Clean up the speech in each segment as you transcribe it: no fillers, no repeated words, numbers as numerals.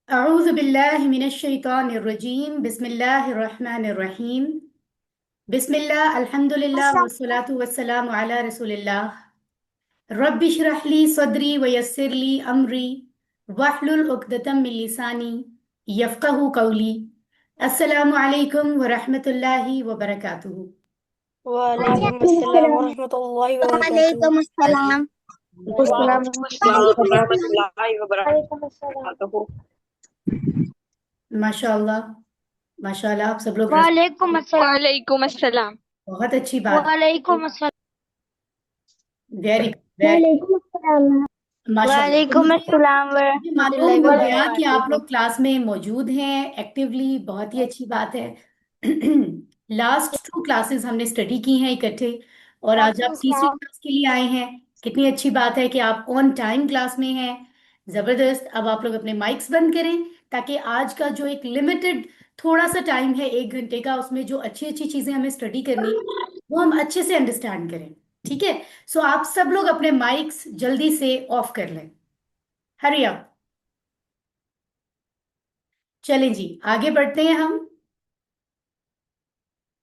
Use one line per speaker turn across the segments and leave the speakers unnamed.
अऊज़ु बिल्लाहि मिनश शैतानिर रजीम बिस्मिल्लाहिर रहमानिर रहीम बिस्मिल्लाह अल्हम्दुलिल्लाह वस्सलातु वस्सलामु अला रसूलिल्लाह रब्बि इश्रह ली सदरी व यस्सिर ली अमरी वहलुल उक़दतम मिन लिसानी यफ़क़हू क़ौली। अस्सलामु अलैकुम व रहमतुल्लाहि व बरकातुहू।
वालेकुम अस्सलाम वरहमतुल्लाहि वबरकातुहू।
वालेकुम अस्सलाम।
वालेकुम अस्सलाम वरहमतुल्लाहि
वालेकुम अस्सलाम।
वबरकातुहू।
माशाअल्लाह माशाअल्लाह, आप सब लोग
वालेकुम अस्सलाम।
वालेकुम अस्सलाम।
बहुत अच्छी बात।
वालेकुम अस्सलाम।
वेरी वेरी
वालेकुम अस्सलाम।
माशाअल्लाह। तो
वालेकुम
मुझे
अस्सलाम
मुझे मालूम
वरहमतुल्लाहि
हो गया कि आप
वबरकातुहू।
लोग क्लास में मौजूद हैं एक्टिवली, बहुत ही अच्छी बात है। लास्ट टू क्लासेस हमने स्टडी की हैं इकट्ठे, और आज आप तीसरी क्लास के लिए आए हैं। कितनी अच्छी बात है कि आप ऑन टाइम क्लास में हैं। जबरदस्त। अब आप लोग अपने माइक्स बंद करें ताकि आज का जो एक लिमिटेड थोड़ा सा टाइम है 1 घंटे का, उसमें जो अच्छी अच्छी चीजें हमें स्टडी करनी है वो हम अच्छे से अंडरस्टैंड करें। ठीक है। सो आप सब लोग अपने माइक्स जल्दी से ऑफ कर लें। Hurry up. चलें जी, आगे बढ़ते हैं हम।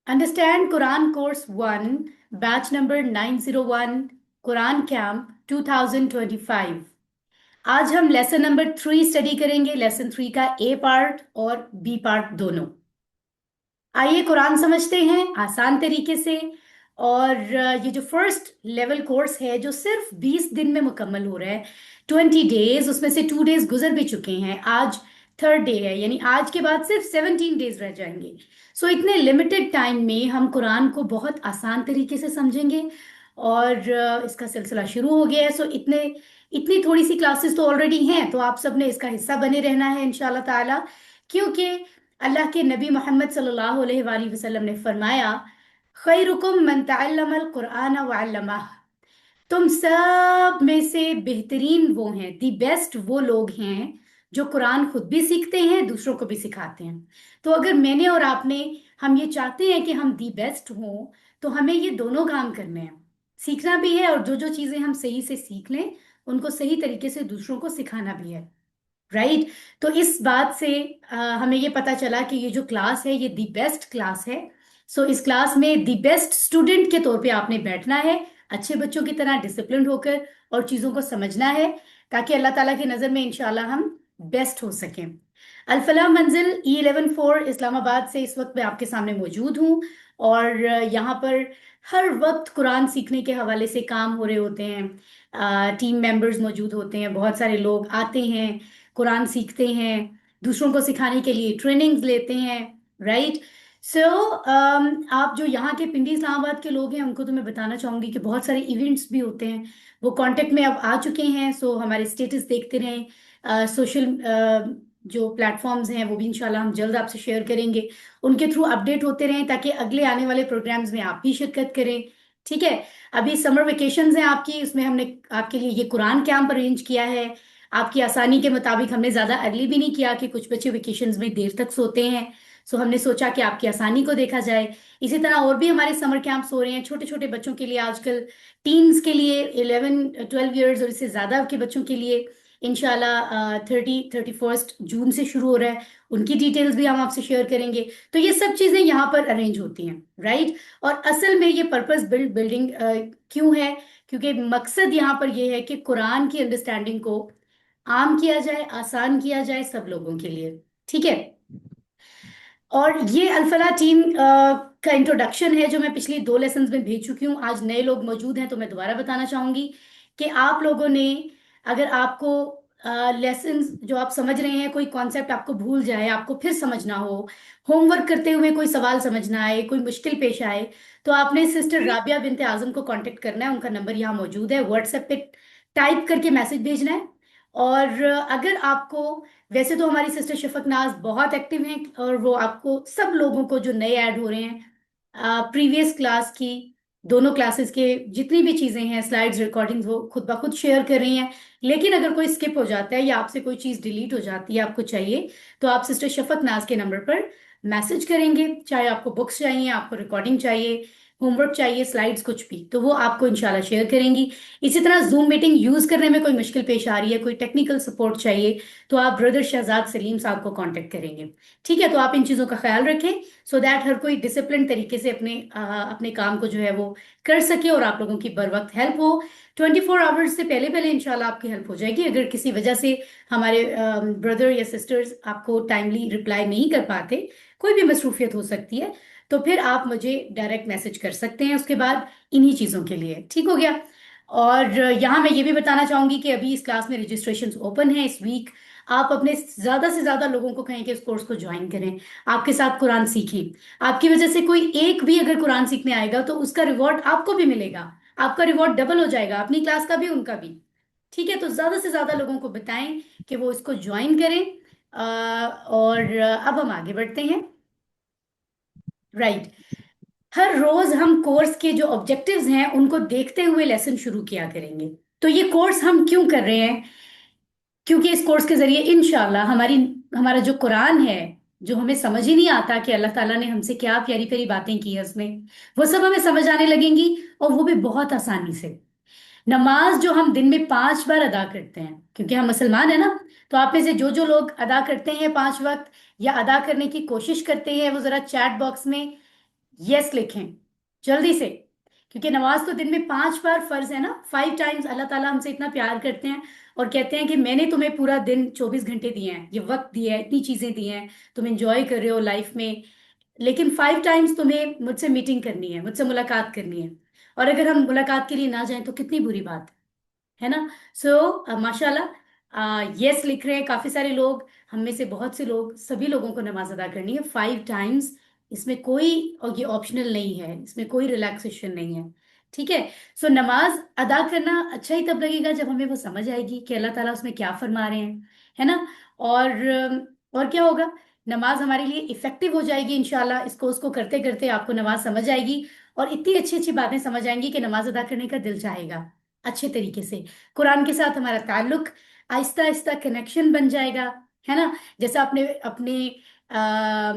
Understand Quran course 1, batch number 901, Quran camp 2025। आज हम लेसन नंबर 3 स्टडी करेंगे। लेसन 3 का ए पार्ट और बी पार्ट दोनों। आइए कुरान समझते हैं आसान तरीके से। और ये जो फर्स्ट लेवल कोर्स है जो सिर्फ 20 दिन में मुकम्मल हो रहा है, 20 डेज, उसमें से 2 डेज गुजर भी चुके हैं। आज थर्ड डे है, यानी आज के बाद सिर्फ 17 डेज रह जाएंगे। सो इतने लिमिटेड टाइम में हम कुरान को बहुत आसान तरीके से समझेंगे। और इसका सिलसिला शुरू हो गया है। सो इतनी थोड़ी सी क्लासेस तो ऑलरेडी हैं, तो आप सबने इसका हिस्सा बने रहना है इंशाल्लाह ताला। क्योंकि अल्लाह के नबी मोहम्मद सल्लल्लाहु अलैहि वसल्लम ने फरमाया, खैरुकुम मन तअल्लमल कुरान व अल्लमह। तुम सब में से बेहतरीन वो हैं, दी बेस्ट वो लोग हैं जो कुरान खुद भी सीखते हैं, दूसरों को भी सिखाते हैं। तो अगर मैंने और आपने, हम ये चाहते हैं कि हम दी बेस्ट हों, तो हमें ये दोनों काम करने हैं। सीखना भी है, और जो जो चीजें हम सही से सीख लें उनको सही तरीके से दूसरों को सिखाना भी है। राइट। तो इस बात से हमें ये पता चला कि ये जो क्लास है ये दी बेस्ट क्लास है। सो इस क्लास में दी बेस्ट स्टूडेंट के तौर पे आपने बैठना है, अच्छे बच्चों की तरह डिसिप्लिन होकर, और चीज़ों को समझना है, ताकि अल्लाह ताला की नज़र में इंशाल्लाह हम बेस्ट हो सकें। अल फलाह मंजिल E11 4 इस्लामाबाद से इस वक्त मैं आपके सामने मौजूद हूँ। और यहाँ पर हर वक्त कुरान सीखने के हवाले से काम हो रहे होते हैं। टीम मेंबर्स मौजूद होते हैं, बहुत सारे लोग आते हैं, कुरान सीखते हैं, दूसरों को सिखाने के लिए ट्रेनिंग्स लेते हैं। राइट। सो आप जो यहाँ के पिंडी इस्लामाबाद के लोग हैं उनको तो मैं बताना चाहूंगी कि बहुत सारे इवेंट्स भी होते हैं, वो कांटेक्ट में अब आ चुके हैं। सो हमारे स्टेटस देखते रहें। सोशल जो प्लेटफॉर्म्स हैं वो भी इंशाल्लाह हम जल्द आपसे शेयर करेंगे, उनके थ्रू अपडेट होते रहें ताकि अगले आने वाले प्रोग्राम्स में आप भी शिरकत करें। ठीक है। अभी समर वेकेशंस हैं आपकी, उसमें हमने आपके लिए ये कुरान कैंप अरेंज किया है। आपकी आसानी के मुताबिक हमने ज़्यादा अर्ली भी नहीं किया कि कुछ बच्चे वेकेशंस में देर तक सोते हैं। सो हमने सोचा कि आपकी आसानी को देखा जाए। इसी तरह और भी हमारे समर कैंप्स हो रहे हैं छोटे छोटे बच्चों के लिए आजकल, टीन्स के लिए, 11 12 ईयर्स और इससे ज़्यादा के बच्चों के लिए। इंशाल्लाह 31 जून से शुरू हो रहा है, उनकी डिटेल्स भी हम आपसे शेयर करेंगे। तो ये सब चीज़ें यहाँ पर अरेंज होती हैं। राइट। और असल में ये पर्पस बिल्डिंग क्यों है? क्योंकि मकसद यहाँ पर ये है कि कुरान की अंडरस्टैंडिंग को आम किया जाए, आसान किया जाए सब लोगों के लिए। ठीक है। और ये अल्फला टीम का इंट्रोडक्शन है जो मैं पिछली 2 लेसन्स में भेज चुकी हूँ। आज नए लोग मौजूद हैं तो मैं दोबारा बताना चाहूंगी कि आप लोगों ने, अगर आपको लेसन्स जो आप समझ रहे हैं, कोई कॉन्सेप्ट आपको भूल जाए, आपको फिर समझना हो, होमवर्क करते हुए कोई सवाल समझना आए, कोई मुश्किल पेश आए, तो आपने सिस्टर राबिया बिनते आजम को कांटेक्ट करना है। उनका नंबर यहाँ मौजूद है, व्हाट्सएप पे टाइप करके मैसेज भेजना है। और अगर आपको, वैसे तो हमारी सिस्टर शफक नाज बहुत एक्टिव हैं, और वो आपको सब लोगों को जो नए ऐड हो रहे हैं प्रीवियस क्लास की, दोनों क्लासेस के जितनी भी चीज़ें हैं, स्लाइड्स, रिकॉर्डिंग्स, वो खुद ब खुद शेयर कर रही हैं। लेकिन अगर कोई स्किप हो जाता है या आपसे कोई चीज़ डिलीट हो जाती है, आपको चाहिए, तो आप सिस्टर शफक नाज के नंबर पर मैसेज करेंगे, चाहे आपको बुक्स चाहिए, आपको रिकॉर्डिंग चाहिए, होमवर्क चाहिए, स्लाइड्स, कुछ भी, तो वो आपको इंशाल्लाह शेयर करेंगी। इसी तरह जूम मीटिंग यूज करने में कोई मुश्किल पेश आ रही है, कोई टेक्निकल सपोर्ट चाहिए, तो आप ब्रदर शहजाद सलीम साहब को कांटेक्ट करेंगे। ठीक है, तो आप इन चीज़ों का ख्याल रखें, सो दैट हर कोई डिसिप्लिन तरीके से अपने काम को जो है वो कर सके और आप लोगों की बर वक्त हेल्प हो। 24 आवर्स से पहले पहले इंशाल्लाह आपकी हेल्प हो जाएगी। अगर किसी वजह से हमारे ब्रदर या सिस्टर्स आपको टाइमली रिप्लाई नहीं कर पाते, कोई भी मसरूफियत हो सकती है, तो फिर आप मुझे डायरेक्ट मैसेज कर सकते हैं उसके बाद, इन्हीं चीज़ों के लिए। ठीक हो गया। और यहाँ मैं ये भी बताना चाहूंगी कि अभी इस क्लास में रजिस्ट्रेशन ओपन है इस वीक। आप अपने ज़्यादा से ज़्यादा लोगों को कहें कि इस कोर्स को ज्वाइन करें, आपके साथ कुरान सीखें। आपकी वजह से कोई एक भी अगर कुरान सीखने आएगा तो उसका रिवॉर्ड आपको भी मिलेगा, आपका रिवॉर्ड डबल हो जाएगा, अपनी क्लास का भी उनका भी। ठीक है, तो ज़्यादा से ज़्यादा लोगों को बताएं कि वो इसको ज्वाइन करें। और अब हम आगे बढ़ते हैं। राइट। हर रोज हम कोर्स के जो ऑब्जेक्टिव्स हैं उनको देखते हुए लेसन शुरू किया करेंगे। तो ये कोर्स हम क्यों कर रहे हैं? क्योंकि इस कोर्स के जरिए इंशाल्लाह हमारा जो कुरान है, जो हमें समझ ही नहीं आता कि अल्लाह ताला ने हमसे क्या प्यारी प्यारी बातें की है उसमें, वो सब हमें समझ आने लगेंगी, और वो भी बहुत आसानी से। नमाज जो हम दिन में 5 बार अदा करते हैं, क्योंकि हम मुसलमान है ना, तो आप में से जो जो लोग अदा करते हैं 5 वक्त या अदा करने की कोशिश करते हैं, वो जरा चैट बॉक्स में यस लिखें जल्दी से। क्योंकि नमाज तो दिन में 5 बार फर्ज है ना, 5 टाइम्स अल्लाह ताला हमसे इतना प्यार करते हैं और कहते हैं कि मैंने तुम्हें पूरा दिन 24 घंटे दिए हैं, ये वक्त दिया है, इतनी चीजें दी हैं, तुम एंजॉय कर रहे हो लाइफ में, लेकिन 5 टाइम्स तुम्हें मुझसे मीटिंग करनी है, मुझसे मुलाकात करनी है। और अगर हम मुलाकात के लिए ना जाएं तो कितनी बुरी बात है ना। सो माशाल्लाह यस लिख रहे हैं काफी सारे लोग, हम में से बहुत से लोग, सभी लोगों को नमाज अदा करनी है 5 टाइम्स। इसमें कोई, और ये ऑप्शनल नहीं है, इसमें कोई रिलैक्सेशन नहीं है। ठीक है। सो नमाज अदा करना अच्छा ही तब लगेगा जब हमें वो समझ आएगी कि अल्लाह ताला उसमें क्या फरमा रहे हैं, है ना। और क्या होगा, नमाज हमारे लिए इफेक्टिव हो जाएगी इंशाल्लाह। इसको उसको करते करते आपको नमाज समझ आएगी, और इतनी अच्छी अच्छी बातें समझ आएंगी कि नमाज अदा करने का दिल चाहेगा अच्छे तरीके से। कुरान के साथ हमारा ताल्लुक, आहिस्ता आहिस्ता कनेक्शन बन जाएगा, है ना। जैसे अपने अपने आ,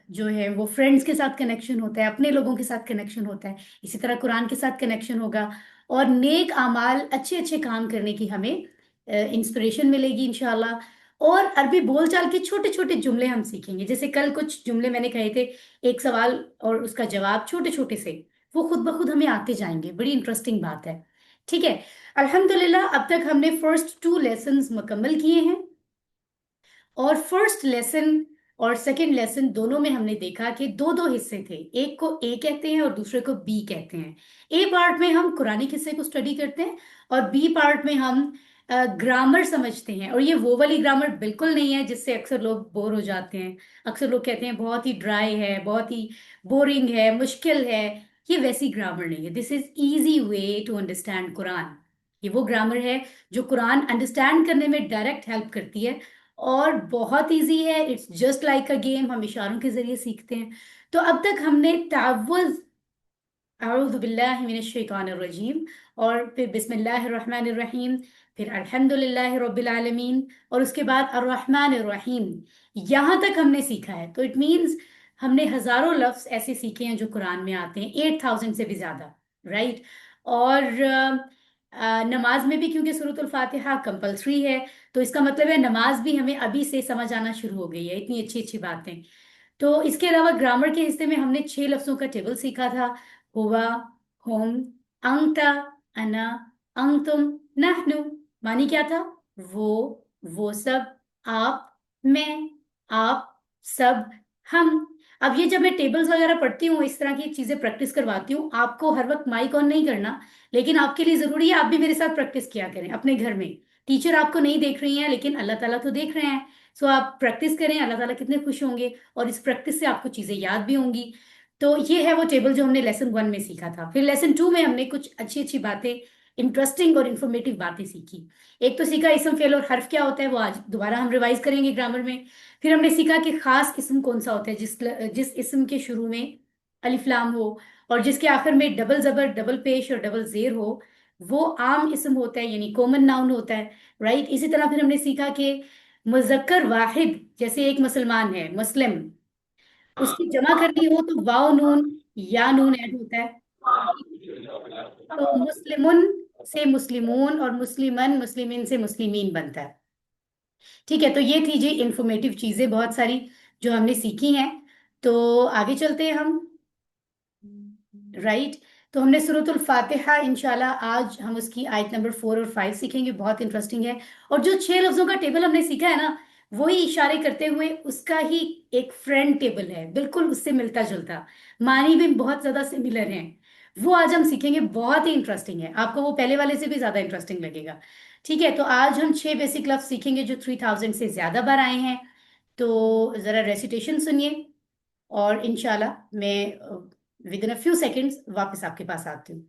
जो है वो फ्रेंड्स के साथ कनेक्शन होता है, अपने लोगों के साथ कनेक्शन होता है, इसी तरह कुरान के साथ कनेक्शन होगा। और नेक आमाल, अच्छे अच्छे काम करने की हमें इंस्पिरेशन मिलेगी इंशाल्लाह। और अरबी बोलचाल के छोटे छोटे जुमले हम सीखेंगे, जैसे कल कुछ जुमले मैंने कहे थे, एक सवाल और उसका जवाब छोटे छोटे से, वो खुद ब खुद हमें आते जाएंगे, बड़ी इंटरेस्टिंग बात है। ठीक है। अल्हम्दुलिल्लाह अब तक हमने फर्स्ट 2 लेसन्स मुकम्मल किए हैं, और फर्स्ट लेसन और सेकंड लेसन दोनों में हमने देखा कि दो दो हिस्से थे, एक को ए कहते हैं और दूसरे को बी कहते हैं। ए पार्ट में हम कुरानिक हिस्से को स्टडी करते हैं, और बी पार्ट में हम ग्रामर समझते हैं। और ये वो वाली ग्रामर बिल्कुल नहीं है जिससे अक्सर लोग बोर हो जाते हैं। अक्सर लोग कहते हैं बहुत ही ड्राई है, बहुत ही बोरिंग है, मुश्किल है। ये वैसी ग्रामर नहीं है, this is easy way to understand Quran. ये वो ग्रामर है जो कुरान अंडरस्टैंड करने में डायरेक्ट हेल्प करती है, और बहुत इजी है, it's just like a game, हम इशारों के जरिए सीखते हैं। तो अब तक हमने तावुज़, अऊज़ु बिल्लाहि मिनश शैतानिर रजीम, और फिर बिस्मिल्लाहिर रहमानिर रहीम, फिर अल्हम्दुलिल्लाहि रब्बिल आलमीन, और उसके बाद अर्रहमानिर रहीम, यहाँ तक हमने सीखा है। तो इट मीन्स हमने हजारों लफ्ज ऐसे सीखे हैं जो कुरान में आते हैं, 8,000 से भी ज्यादा। राइट। और नमाज में भी क्योंकि सूरतुल फातिहा कंपलसरी है, तो इसका मतलब है नमाज भी हमें अभी से समझ आना शुरू हो गई है, इतनी अच्छी अच्छी बातें। तो इसके अलावा ग्रामर के हिस्से में हमने 6 लफ्जों का टेबल सीखा था। हुआ, हुम, अंता, अना, अंतुम, नहनु। मानी क्या था? वो सब, आप, मैं, आप, सब, हम। अब ये जब मैं टेबल्स वगैरह पढ़ती हूँ, इस तरह की चीजें प्रैक्टिस करवाती हूँ, आपको हर वक्त माइक ऑन नहीं करना, लेकिन आपके लिए जरूरी है आप भी मेरे साथ प्रैक्टिस किया करें अपने घर में। टीचर आपको नहीं देख रही हैं, लेकिन अल्लाह ताला तो देख रहे हैं। सो आप प्रैक्टिस करें, अल्लाह ताला कितने खुश होंगे, और इस प्रैक्टिस से आपको चीजें याद भी होंगी। तो ये है वो टेबल जो हमने लेसन 1 में सीखा था। फिर लेसन 2 में हमने कुछ अच्छी अच्छी बातें, इंटरेस्टिंग और इंफॉर्मेटिव बातें सीखी। एक तो सीखा इसम फेल और हर्फ क्या होता है, वो आज दोबारा हम रिवाइज करेंगे ग्रामर में। फिर हमने सीखा कि खास इसम कौन सा होता है, जिस इसम के शुरू में अलिफ लाम हो, और जिसके आखिर में डबल जबर, डबल पेश और डबल जेर हो, वो आम इसम होता है, यानी कॉमन नाउन होता है। राइट। इसी तरह फिर हमने सीखा कि मुजक्कर वाहिद, जैसे एक मुसलमान है, मुस्लिम, उसकी जमा करनी हो तो वाव नून या नून ऐड होता है। तो मुस्लिमुन से मुस्लिमून और मुस्लिमन मुस्लिमीन से मुस्लिमीन बनता है। ठीक है, तो ये थी जी इंफॉर्मेटिव चीजें बहुत सारी जो हमने सीखी हैं। तो आगे चलते हैं हम। राइट। तो हमने सूरतुल फातिहा, इंशाल्लाह आज हम उसकी आयत नंबर 4 और 5 सीखेंगे, बहुत इंटरेस्टिंग है। और जो 6 लफ्जों का टेबल हमने सीखा है ना, वही इशारे करते हुए उसका ही एक फ्रेंड टेबल है, बिल्कुल उससे मिलता जुलता, मानी भी बहुत ज्यादा सिमिलर हैं। वो आज हम सीखेंगे, बहुत ही इंटरेस्टिंग है, आपको वो पहले वाले से भी ज्यादा इंटरेस्टिंग लगेगा। ठीक है, तो आज हम 6 बेसिक लफ्ज सीखेंगे जो 3000 से ज्यादा बार आए हैं। तो जरा रेसिटेशन सुनिए, और इंशाल्लाह मैं with in a few seconds वापस आपके पास आती हूँ।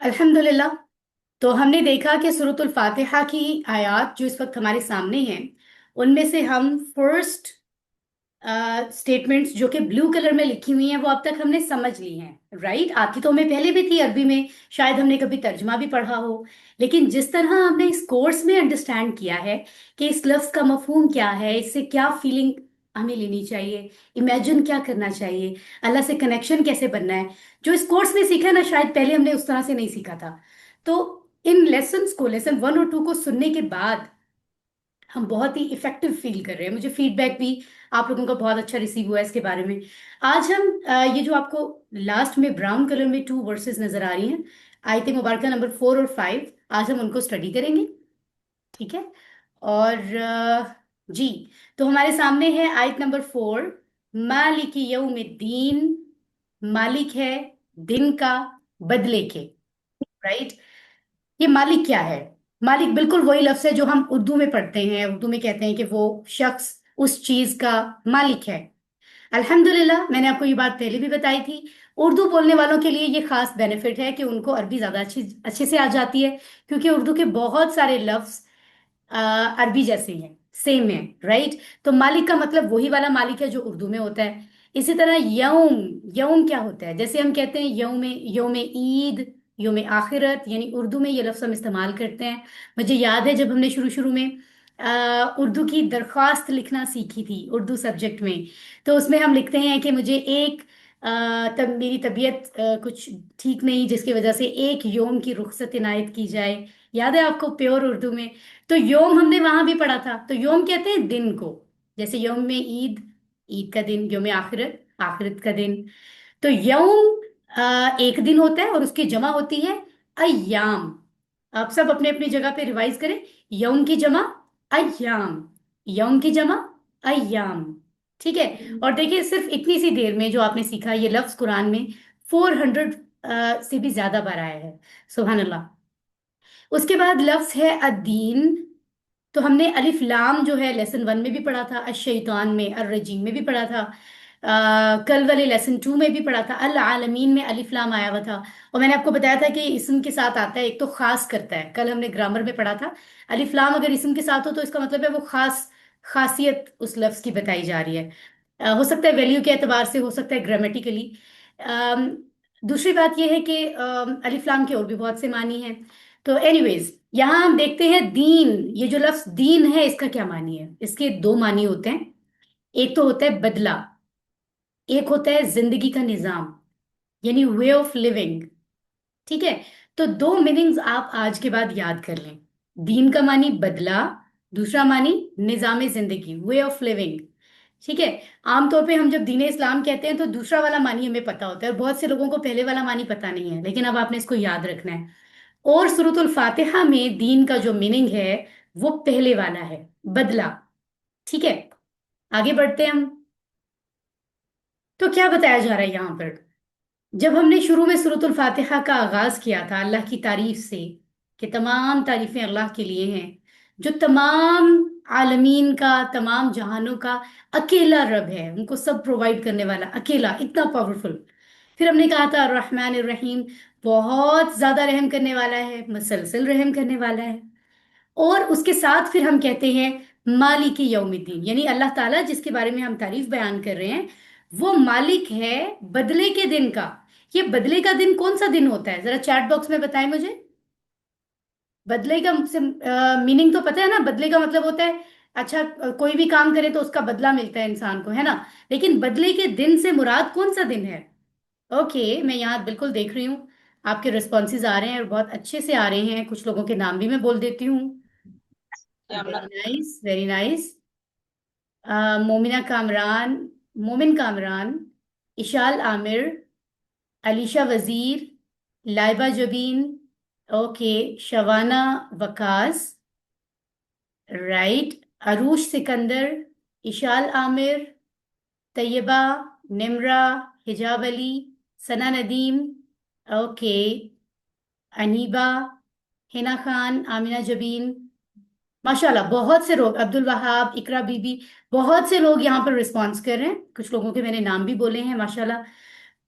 अल्हम्दुलिल्लाह। तो हमने देखा कि सूरतुल फातिहा की आयत जो इस वक्त हमारे सामने हैं, उनमें से हम फर्स्ट स्टेटमेंट्स जो कि ब्लू कलर में लिखी हुई हैं वो अब तक हमने समझ ली हैं। राइट, आती तो हमें पहले भी थी अरबी में, शायद हमने कभी तर्जमा भी पढ़ा हो, लेकिन जिस तरह हमने इस कोर्स में अंडरस्टैंड किया है कि इस लफ्ज का मफहूम क्या है, इससे क्या फीलिंग हमें लेनी चाहिए, इमेजिन क्या करना चाहिए, अल्लाह से कनेक्शन कैसे बनना है, जो इस कोर्स में सीखा है ना, शायद पहले हमने उस तरह से नहीं सीखा था। तो इन लेसन्स को, लेसन 1 और 2 को सुनने के बाद हम बहुत ही इफेक्टिव फील कर रहे हैं। मुझे फीडबैक भी आप लोगों का बहुत अच्छा रिसीव हुआ है इसके बारे में। आज हम ये जो आपको लास्ट में ब्राउन कलर में 2 वर्सेस नजर आ रही हैं, आयत मुबारक नंबर 4 और 5, आज हम उनको स्टडी करेंगे। ठीक है। और जी, तो हमारे सामने है आयत नंबर 4, मालिक यौमिद्दीन, मालिक है दिन का, बदले के। राइट। ये मालिक क्या है? मालिक बिल्कुल वही लफ्ज है जो हम उर्दू में पढ़ते हैं, उर्दू में कहते हैं कि वो शख्स उस चीज का मालिक है। अल्हम्दुलिल्लाह, मैंने आपको ये बात पहले भी बताई थी, उर्दू बोलने वालों के लिए ये खास बेनिफिट है कि उनको अरबी ज्यादा अच्छे से आ जाती है, क्योंकि उर्दू के बहुत सारे लफ्ज अरबी जैसे हैं, सेम है। राइट। तो मालिक का मतलब वही वाला मालिक है जो उर्दू में होता है। इसी तरह यौम, यौम क्या होता है? जैसे हम कहते हैं यौम, यौम ईद, यौम आखिरत, यानी उर्दू में ये लफ्ज हम इस्तेमाल करते हैं। मुझे याद है जब हमने शुरू शुरू में उर्दू की दरख्वास्त लिखना सीखी थी उर्दू सब्जेक्ट में, तो उसमें हम लिखते हैं कि मुझे एक तब मेरी तबीयत कुछ ठीक नहीं, जिसकी वजह से एक योम की रुखसत इनायत की जाए। याद है आपको, प्योर उर्दू में। तो योम हमने वहां भी पढ़ा था। तो योम कहते हैं दिन को, जैसे यौम में ईद, ईद का दिन, यौम आखिरत, आखिरत का दिन। तो यौम एक दिन होता है और उसकी जमा होती है अय्याम। आप सब अपने अपनी जगह पे रिवाइज करें। यौम की जमा अय्याम, यौम की जमा अय्याम। ठीक है। और देखिए, सिर्फ इतनी सी देर में जो आपने सीखा, ये लफ्ज कुरान में 400 से भी ज्यादा बार आया है। सुभान अल्लाह। उसके बाद लफ्ज है अदीन। तो हमने अलिफ लाम जो है लेसन 1 में भी पढ़ा था, अश-शैतान में, अर्रजीम में भी पढ़ा था, कल वाले लेसन 2 में भी पढ़ा था, अल आलमीन में अलिफ लाम आया हुआ था। और मैंने आपको बताया था कि इसम के साथ आता है, एक तो खास करता है, कल हमने ग्रामर में पढ़ा था, अलिफ लाम अगर इसम के साथ हो तो इसका मतलब है वो खास खासियत उस लफ्ज की बताई जा रही है। हो सकता है वैल्यू के एतबार से, हो सकता है ग्रामेटिकली। दूसरी बात यह है कि अलिफ लाम के और भी बहुत से मानी हैं। तो एनीवेज, यहाँ हम देखते हैं दीन, ये जो लफ्ज दीन है इसका क्या मानी है? इसके 2 मानी होते हैं। एक तो होता है बदला, एक होता है जिंदगी का निजाम, यानी वे ऑफ लिविंग। ठीक है। तो 2 मीनिंग्स आप आज के बाद याद कर लें। दीन का मानी बदला, दूसरा मानी निजाम जिंदगी, वे ऑफ लिविंग। ठीक है। आमतौर पे हम जब दीन इस्लाम कहते हैं तो दूसरा वाला मानी हमें पता होता है, और बहुत से लोगों को पहले वाला मानी पता नहीं है, लेकिन अब आपने इसको याद रखना है। और सूरतुल फातिहा में दीन का जो मीनिंग है वो पहले वाला है, बदला। ठीक है। आगे बढ़ते हैं हम। तो क्या बताया जा रहा है यहाँ पर? जब हमने शुरू में सूरतुल फातिहा का आगाज किया था अल्लाह की तारीफ से, कि तमाम तारीफें अल्लाह के लिए हैं, जो तमाम आलमीन का, तमाम जहानों का अकेला रब है, उनको सब प्रोवाइड करने वाला अकेला, इतना पावरफुल। फिर हमने कहा था रहमान रहीम, बहुत ज्यादा रहम करने वाला है, मसलसल रहम करने वाला है। और उसके साथ फिर हम कहते हैं मालिकी यौमिद्दीन, यानी अल्लाह ताला जिसके बारे में हम तारीफ बयान कर रहे हैं, वो मालिक है बदले के दिन का। ये बदले का दिन कौन सा दिन होता है, जरा चैट बॉक्स में बताएं मुझे। बदले का मीनिंग तो पता है ना, बदले का मतलब होता है अच्छा, कोई भी काम करे तो उसका बदला मिलता है इंसान को, है ना। लेकिन बदले के दिन से मुराद कौन सा दिन है? ओके, मैं यहाँ बिल्कुल देख रही हूँ, आपके रिस्पॉन्सेज आ रहे हैं और बहुत अच्छे से आ रहे हैं। कुछ लोगों के नाम भी मैं बोल देती हूँ। Very nice, very nice. Momina Kamran, मोमिन कामरान, इशाल आमिर, अलीशा वजीर, लाइबा जबीन, ओके, शवाना वकास, राइट, अरूश सिकंदर, इशाल आमिर, तैयबा, निमरा, हिजाब अली, सना नदीम, ओके, अनीबा, हिना खान, आमिना जबीन, माशाल्लाह बहुत से लोग, अब्दुल वहाब, इकरा बीबी, बहुत से लोग यहाँ पर रिस्पॉन्स कर रहे हैं। कुछ लोगों के मैंने नाम भी बोले हैं, माशाल्लाह।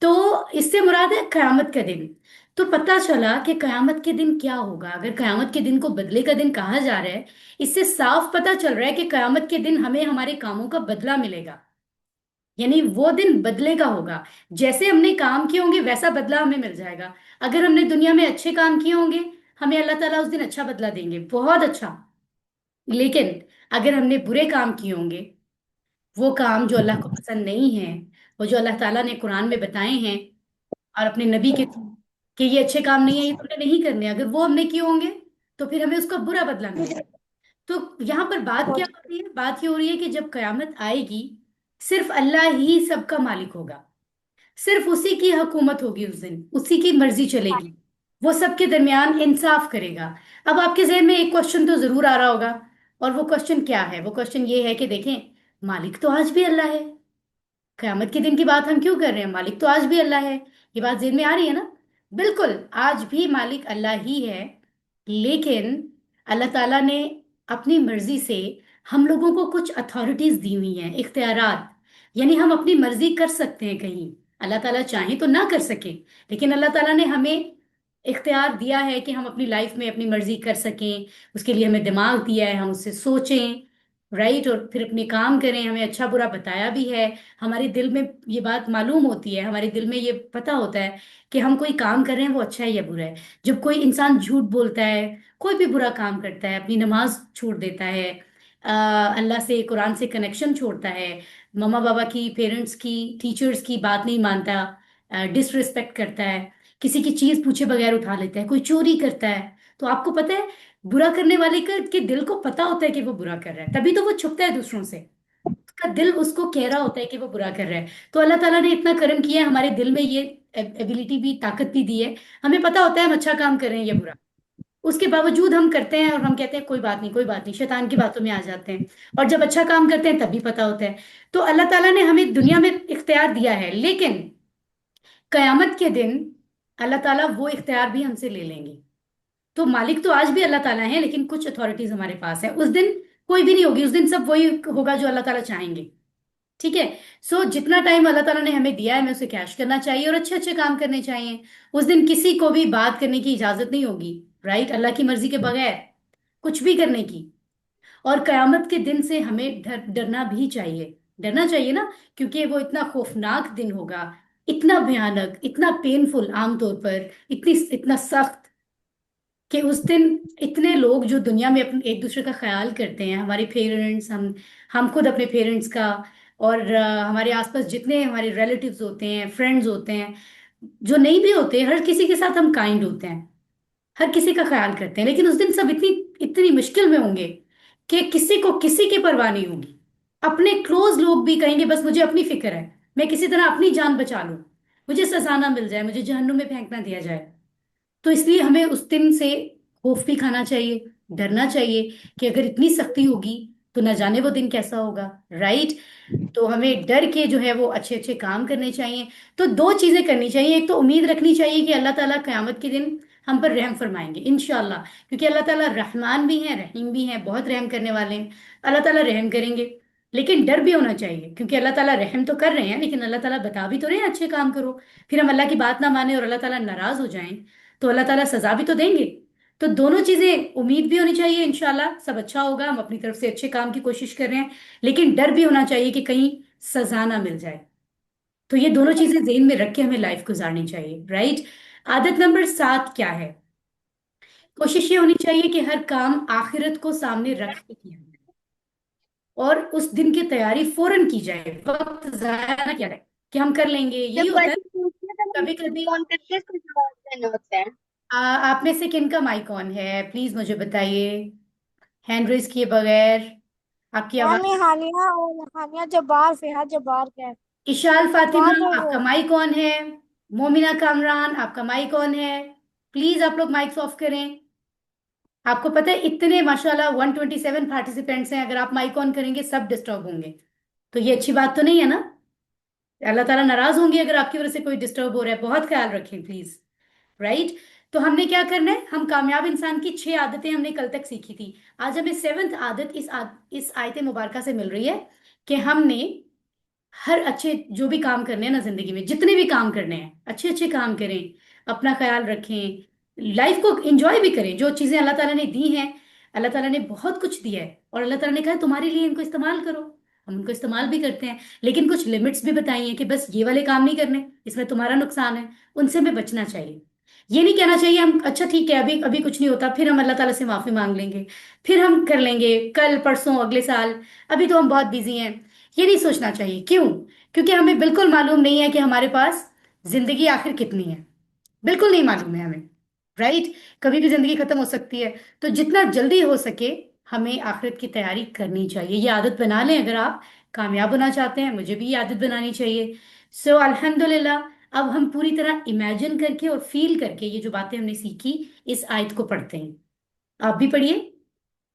तो इससे मुराद है कयामत का दिन। तो पता चला कि कयामत के दिन क्या होगा, अगर कयामत के दिन को बदले का दिन कहा जा रहा है, इससे साफ पता चल रहा है कि कयामत के दिन हमें हमारे कामों का बदला मिलेगा। यानी वो दिन बदले का होगा, जैसे हमने काम किए होंगे वैसा बदला हमें मिल जाएगा। अगर हमने दुनिया में अच्छे काम किए होंगे, हमें अल्लाह ताला उस दिन अच्छा बदला देंगे, बहुत अच्छा। लेकिन अगर हमने बुरे काम किए होंगे, वो काम जो अल्लाह को पसंद नहीं है, वो जो अल्लाह ताला ने कुरान में बताए हैं और अपने नबी के थ्रू, कि ये अच्छे काम नहीं है, ये तुमने नहीं करने, अगर वो हमने किए होंगे तो फिर हमें उसका बुरा बदला मिलेगा। तो यहाँ पर बात क्या हो रही है? बात ये हो रही है कि जब कयामत आएगी, सिर्फ अल्लाह ही सबका मालिक होगा, सिर्फ उसी की हुकूमत होगी उस दिन, उसी की मर्जी चलेगी, वो सबके दरमियान इंसाफ करेगा। अब आपके जहन में एक क्वेश्चन तो जरूर आ रहा होगा, और वो क्वेश्चन क्या है? वो क्वेश्चन ये है कि देखें, मालिक तो आज भी अल्लाह है, कयामत के दिन की बात हम क्यों कर रहे हैं, मालिक तो आज भी अल्लाह है। ये बात जेहन में आ रही है ना? बिल्कुल, आज भी मालिक अल्लाह ही है। लेकिन अल्लाह ताला ने अपनी मर्जी से हम लोगों को कुछ अथॉरिटीज दी हुई हैं, इख्तियारात। यानी हम अपनी मर्जी कर सकते हैं कहीं, अल्लाह ताला चाहे तो ना कर सके, लेकिन अल्लाह ताला ने हमें इख्तियार दिया है कि हम अपनी लाइफ में अपनी मर्जी कर सकें। उसके लिए हमें दिमाग दिया है, हम उससे सोचें, राइट, और फिर अपने काम करें। हमें अच्छा बुरा बताया भी है, हमारे दिल में ये बात मालूम होती है, हमारे दिल में ये पता होता है कि हम कोई काम कर रहे हैं वो अच्छा है या बुरा है। जब कोई इंसान झूठ बोलता है, कोई भी बुरा काम करता है, अपनी नमाज छोड़ देता है, अल्लाह से, कुरान से कनेक्शन छोड़ता है, मम्मा पापा की, पेरेंट्स की, टीचर्स की बात नहीं मानता, डिसरिस्पेक्ट करता है, किसी की चीज पूछे बगैर उठा लेता है, कोई चोरी करता है, तो आपको पता है बुरा करने वाले के दिल को पता होता है कि वो बुरा कर रहा है, तभी तो वो छुपता है दूसरों से। उसका दिल उसको कह रहा होता है कि वो बुरा कर रहा है। तो अल्लाह ताला ने इतना करम किया है, हमारे दिल में ये एबिलिटी भी, ताकत भी दी है, हमें पता होता है हम अच्छा काम कर रहे हैं या बुरा। उसके बावजूद हम करते हैं और हम कहते हैं कोई बात नहीं, कोई बात नहीं, शैतान की बातों में आ जाते हैं। और जब अच्छा काम करते हैं तब भी पता होता है। तो अल्लाह ताला ने हमें दुनिया में इख्तियार दिया है, लेकिन कयामत के दिन अल्लाह ताला वो इख्तियार भी हमसे ले लेंगे। तो मालिक तो आज भी अल्लाह ताला है, लेकिन कुछ अथॉरिटीज हमारे पास है। उस दिन कोई भी नहीं होगी, उस दिन सब वही होगा जो अल्लाह ताला चाहेंगे। ठीक है। सो जितना टाइम अल्लाह ताला ने हमें दिया है, हमें उसे कैश करना चाहिए और अच्छे अच्छे काम करने चाहिए। उस दिन किसी को भी बात करने की इजाजत नहीं होगी, राइट, अल्लाह की मर्जी के बगैर कुछ भी करने की। और कयामत के दिन से हमें डरना भी चाहिए, डरना चाहिए ना, क्योंकि वो इतना खौफनाक दिन होगा, इतना भयानक, इतना पेनफुल, आमतौर पर इतनी इतना सख्त, कि उस दिन इतने लोग जो दुनिया में अपने एक दूसरे का ख्याल करते हैं, हमारे पेरेंट्स, हम खुद अपने पेरेंट्स का, और हमारे आसपास जितने हमारे रिलेटिव्स होते हैं, फ्रेंड्स होते हैं, जो नहीं भी होते, हर किसी के साथ हम काइंड होते हैं, हर किसी का ख्याल करते हैं। लेकिन उस दिन सब इतनी इतनी मुश्किल में होंगे कि किसी को किसी की परवाह नहीं होगी। अपने क्लोज लोग भी कहेंगे बस मुझे अपनी फिक्र है, मैं किसी तरह अपनी जान बचा लूं, मुझे सजा ना मिल जाए, मुझे जहन्नुम में फेंक ना दिया जाए। तो इसलिए हमें उस दिन से खौफ भी खाना चाहिए, डरना चाहिए कि अगर इतनी सख्ती होगी तो न जाने वो दिन कैसा होगा, राइट। तो हमें डर के जो है वो अच्छे अच्छे काम करने चाहिए। तो दो चीजें करनी चाहिए, एक तो उम्मीद रखनी चाहिए कि अल्लाह ताला क़यामत के दिन हम पर रहम फरमाएंगे इंशाल्लाह, क्योंकि अल्लाह ताला रहमान भी हैं रहीम भी हैं, बहुत रहम करने वाले हैं। अल्लाह ताला रहम करेंगे। लेकिन डर भी होना चाहिए, क्योंकि अल्लाह ताला रहम तो कर रहे हैं, लेकिन अल्लाह ताला बता भी तो रहे हैं अच्छे काम करो। फिर हम अल्लाह की बात ना माने और अल्लाह ताला नाराज हो जाएं, तो अल्लाह ताला सजा भी तो देंगे। तो दोनों चीजें, उम्मीद भी होनी चाहिए इंशाल्लाह सब अच्छा होगा, हम अपनी तरफ से अच्छे काम की कोशिश कर रहे हैं, लेकिन डर भी होना चाहिए कि कहीं सजा ना मिल जाए। तो ये दोनों चीजें ज़हन में रख के हमें लाइफ गुजारनी चाहिए, राइट। आदत नंबर 7 क्या है? कोशिश ये होनी चाहिए कि हर काम आखिरत को सामने रख के किया जाए, और उस दिन की तैयारी फौरन की जाए, वक्त जाया ना किया जाए कि हम कर लेंगे, यही
जब
होता है।
क्वेश्चन पूछते हैं तो
कभी
हमें
कभी
कौन करके इसको जवाब देना होता है।
आप में से किन का माइक ऑन है, प्लीज मुझे बताइए, हैंड रेज किए बगैर। आपकी
मैम
आवाज।
ये हानिया और हानिया जब्बार फिहाद जब्बार का है।
इशाल फातिमा,
जब्बार का वो
आपका माइक ऑन है। मोमिना कामरान, आपका माइक ऑन है। प्लीज आप लोग माइक्स ऑफ करें। आपको पता है इतने माशाल्लाह 127 पार्टिसिपेंट्स हैं, अगर आप माइक ऑन करेंगे सब डिस्टर्ब होंगे, तो ये अच्छी बात तो नहीं है ना। अल्लाह ताला नाराज होंगे अगर आपकी वजह से कोई डिस्टर्ब हो रहा है, बहुत ख्याल रखें प्लीज, राइट। तो हमने क्या करना है, हम कामयाब इंसान की 6 आदतें हमने कल तक सीखी थी। आज हमें 7th आदत इस आयत मुबारका से मिल रही है कि हमने हर अच्छे जो भी काम करने हैं ना जिंदगी में, जितने भी काम करने हैं अच्छे अच्छे काम करें, अपना ख्याल रखें, लाइफ को एंजॉय भी करें। जो चीजें अल्लाह ताला ने दी हैं, अल्लाह ताला ने बहुत कुछ दिया है, और अल्लाह ताला ने कहा है तुम्हारे लिए इनको इस्तेमाल करो। हम उनको इस्तेमाल भी करते हैं, लेकिन कुछ लिमिट्स भी बताई हैं कि बस ये वाले काम नहीं करने, इसमें तुम्हारा नुकसान है, उनसे हमें बचना चाहिए। ये नहीं कहना चाहिए हम अच्छा ठीक है अभी अभी कुछ नहीं होता, फिर हम अल्लाह ताला से माफी मांग लेंगे, फिर हम कर लेंगे कल परसों अगले साल, अभी तो हम बहुत बिजी हैं। ये नहीं सोचना चाहिए। क्यों? क्योंकि हमें बिल्कुल मालूम नहीं है कि हमारे पास जिंदगी आखिर कितनी है, बिल्कुल नहीं मालूम है हमें, राइट। कभी भी जिंदगी खत्म हो सकती है। तो जितना जल्दी हो सके हमें आखिरत की तैयारी करनी चाहिए। ये आदत बना लें अगर आप कामयाब होना चाहते हैं, मुझे भी ये आदत बनानी चाहिए। सो अल्हम्दुलिल्लाह, अब हम पूरी तरह इमेजिन करके और फील करके ये जो बातें हमने सीखी इस आयत को पढ़ते हैं। आप भी पढ़िए।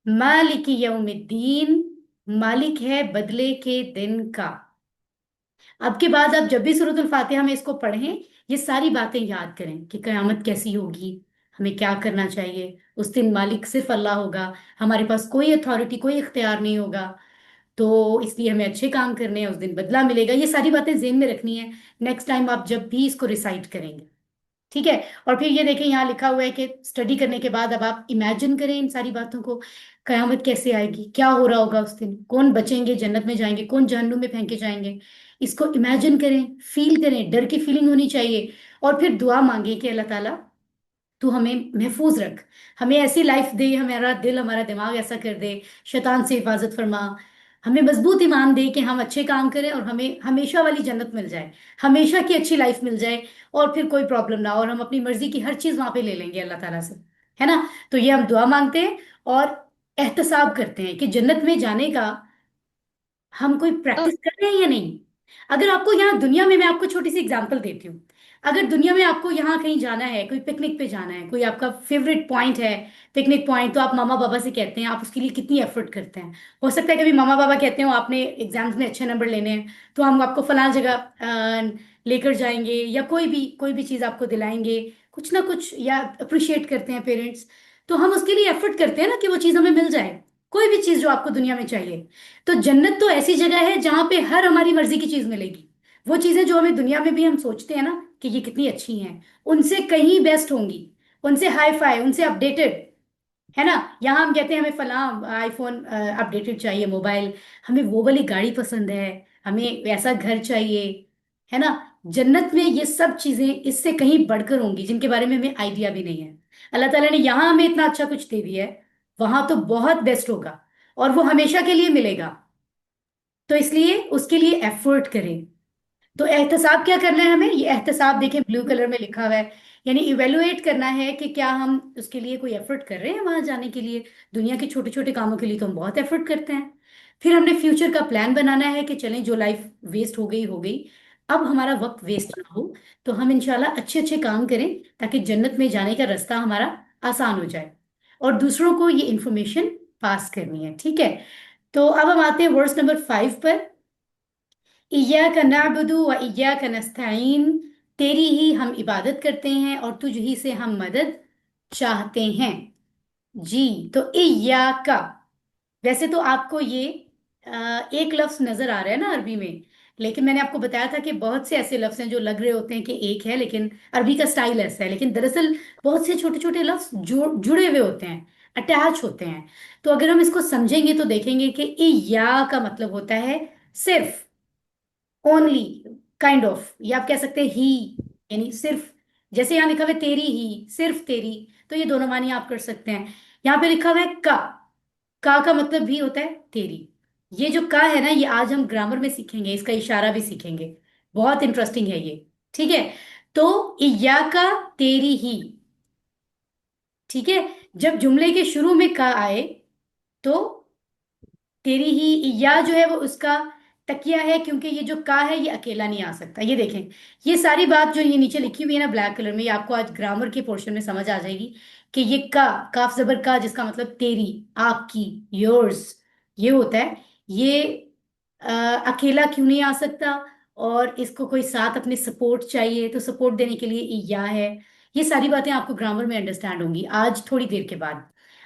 मालिकी यौमिद्दीन, मालिक है बदले के दिन का। अब के बाद आप जब भी सूरतुल फातिहा में इसको पढ़ें, ये सारी बातें याद करें कि कयामत कैसी होगी, हमें क्या करना चाहिए। उस दिन मालिक सिर्फ अल्लाह होगा, हमारे पास कोई अथॉरिटी कोई इख्तियार नहीं होगा। तो इसलिए हमें अच्छे काम करने हैं, उस दिन बदला मिलेगा। ये सारी बातें जेहन में रखनी है नेक्स्ट टाइम आप जब भी इसको रिसाइट करेंगे, ठीक है। और फिर ये देखें यहाँ लिखा हुआ है कि स्टडी करने के बाद अब आप इमेजिन करें इन सारी बातों को। कयामत कैसे आएगी, क्या हो रहा होगा उस दिन, कौन बचेंगे जन्नत में जाएंगे, कौन जहन्नुम में फेंके जाएंगे। इसको इमेजिन करें, फील करें, डर की फीलिंग होनी चाहिए। और फिर दुआ मांगे कि अल्लाह ताला तू हमें महफूज रख, हमें ऐसी लाइफ दे, हमारा दिल हमारा दिमाग ऐसा कर दे, शैतान से हिफाजत फरमा, हमें मजबूत ईमान दे कि हम अच्छे काम करें और हमें हमेशा वाली जन्नत मिल जाए, हमेशा की अच्छी लाइफ मिल जाए, और फिर कोई प्रॉब्लम ना हो, और हम अपनी मर्जी की हर चीज वहां पे ले लेंगे अल्लाह ताला से, है ना। तो ये हम दुआ मांगते हैं और एहतसाब करते हैं कि जन्नत में जाने का हम कोई प्रैक्टिस कर रहे हैं या नहीं। अगर आपको यहाँ दुनिया में, मैं आपको छोटी सी एग्जांपल देती हूँ, अगर दुनिया में आपको यहाँ कहीं जाना है, कोई पिकनिक पे जाना है, कोई आपका फेवरेट पॉइंट है पिकनिक पॉइंट, तो आप मामा पापा से कहते हैं, आप उसके लिए कितनी एफर्ट करते हैं। हो सकता है कभी मामा पापा कहते हो आपने एग्जाम्स में अच्छे नंबर लेने हैं, तो हम आपको फलां जगह लेकर जाएंगे, या कोई भी चीज़ आपको दिलाएंगे, कुछ ना कुछ, या अप्रिशिएट करते हैं पेरेंट्स, तो हम उसके लिए एफर्ट करते हैं ना कि वो चीज़ हमें मिल जाए, कोई भी चीज़ जो आपको दुनिया में चाहिए। तो जन्नत तो ऐसी जगह है जहां पे हर हमारी मर्जी की चीज मिलेगी। वो चीजें जो हमें दुनिया में भी हम सोचते हैं ना कि ये कितनी अच्छी हैं, उनसे कहीं बेस्ट होंगी, उनसे हाई फाई, उनसे अपडेटेड, है ना। यहाँ हम कहते हैं हमें फला आईफोन अपडेटेड चाहिए मोबाइल, हमें वो वाली गाड़ी पसंद है, हमें वैसा घर चाहिए, है ना। जन्नत में ये सब चीजें इससे कहीं बढ़कर होंगी जिनके बारे में हमें आइडिया भी नहीं है। अल्लाह ताला ने यहाँ हमें इतना अच्छा कुछ दे दिया है, वहां तो बहुत बेस्ट होगा, और वो हमेशा के लिए मिलेगा। तो इसलिए उसके लिए एफर्ट करें। तो एहतसाब क्या करना है हमें, ये एहतसाब देखें ब्लू कलर में लिखा हुआ है, यानी इवेलुएट करना है कि क्या हम उसके लिए कोई एफर्ट कर रहे हैं वहां जाने के लिए। दुनिया के छोटे छोटे कामों के लिए तो हम बहुत एफर्ट करते हैं। फिर हमने फ्यूचर का प्लान बनाना है कि चलें जो लाइफ वेस्ट हो गई, अब हमारा वक्त वेस्ट ना हो, तो हम इंशाल्लाह अच्छे अच्छे काम करें ताकि जन्नत में जाने का रास्ता हमारा आसान हो जाए, और दूसरों को ये इंफॉर्मेशन पास करनी है, ठीक है। तो अब हम आते हैं वर्स नंबर 5 पर। इय्याका नअबुदु व इय्याका नस्तईन, तेरी ही हम इबादत करते हैं और तुझ ही से हम मदद चाहते हैं। जी, तो इय्याका, वैसे तो आपको ये एक लफ्ज नजर आ रहा है ना अरबी में, लेकिन मैंने आपको बताया था कि बहुत से ऐसे लफ्ज हैं जो लग रहे होते हैं कि एक है, लेकिन अरबी का स्टाइल ऐसा है, लेकिन दरअसल बहुत से छोटे छोटे लफ्ज जुड़े हुए होते हैं, अटैच होते हैं। तो अगर हम इसको समझेंगे तो देखेंगे कि इया का मतलब होता है सिर्फ, ओनली, काइंड ऑफ, या आप कह सकते हैं ही, यानी सिर्फ। जैसे यहाँ लिखा हुआ है तेरी ही, सिर्फ तेरी, तो ये दोनों मानी आप कर सकते हैं। यहाँ पे लिखा हुआ है का मतलब भी होता है तेरी। ये जो का है ना, ये आज हम ग्रामर में सीखेंगे, इसका इशारा भी सीखेंगे, बहुत इंटरेस्टिंग है ये। ठीक है, तो इया का, तेरी ही। ठीक है, जब जुमले के शुरू में का आए तो तेरी ही, या जो है वो उसका तकिया है, क्योंकि ये जो का है ये अकेला नहीं आ सकता। ये देखें, ये सारी बात जो ये नीचे लिखी हुई है ना ब्लैक कलर में, ये आपको आज ग्रामर के पोर्शन में समझ आ जाएगी कि ये का, काफ जबर का, जिसका मतलब तेरी, आपकी, योर्स, ये होता है। ये अकेला क्यों नहीं आ सकता, और इसको कोई साथ अपने सपोर्ट चाहिए, तो सपोर्ट देने के लिए या है। ये सारी बातें आपको ग्रामर में अंडरस्टैंड होंगी आज थोड़ी देर के बाद।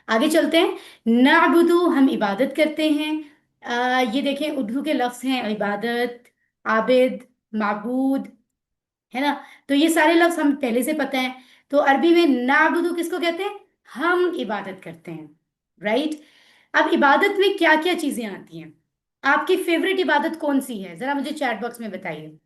आगे चलते हैं। नाबुदु, हम इबादत करते हैं। ये देखें, उर्दू के लफ्ज हैं इबादत, आबिद, माबूद, है ना। तो ये सारे लफ्ज हमें पहले से पता है। तो अरबी में नाबुदु किसको कहते हैं? हम इबादत करते हैं, राइट। अब इबादत में क्या क्या चीजें आती हैं? आपकी फेवरेट इबादत कौन सी है, जरा मुझे चैट बॉक्स में बताइए।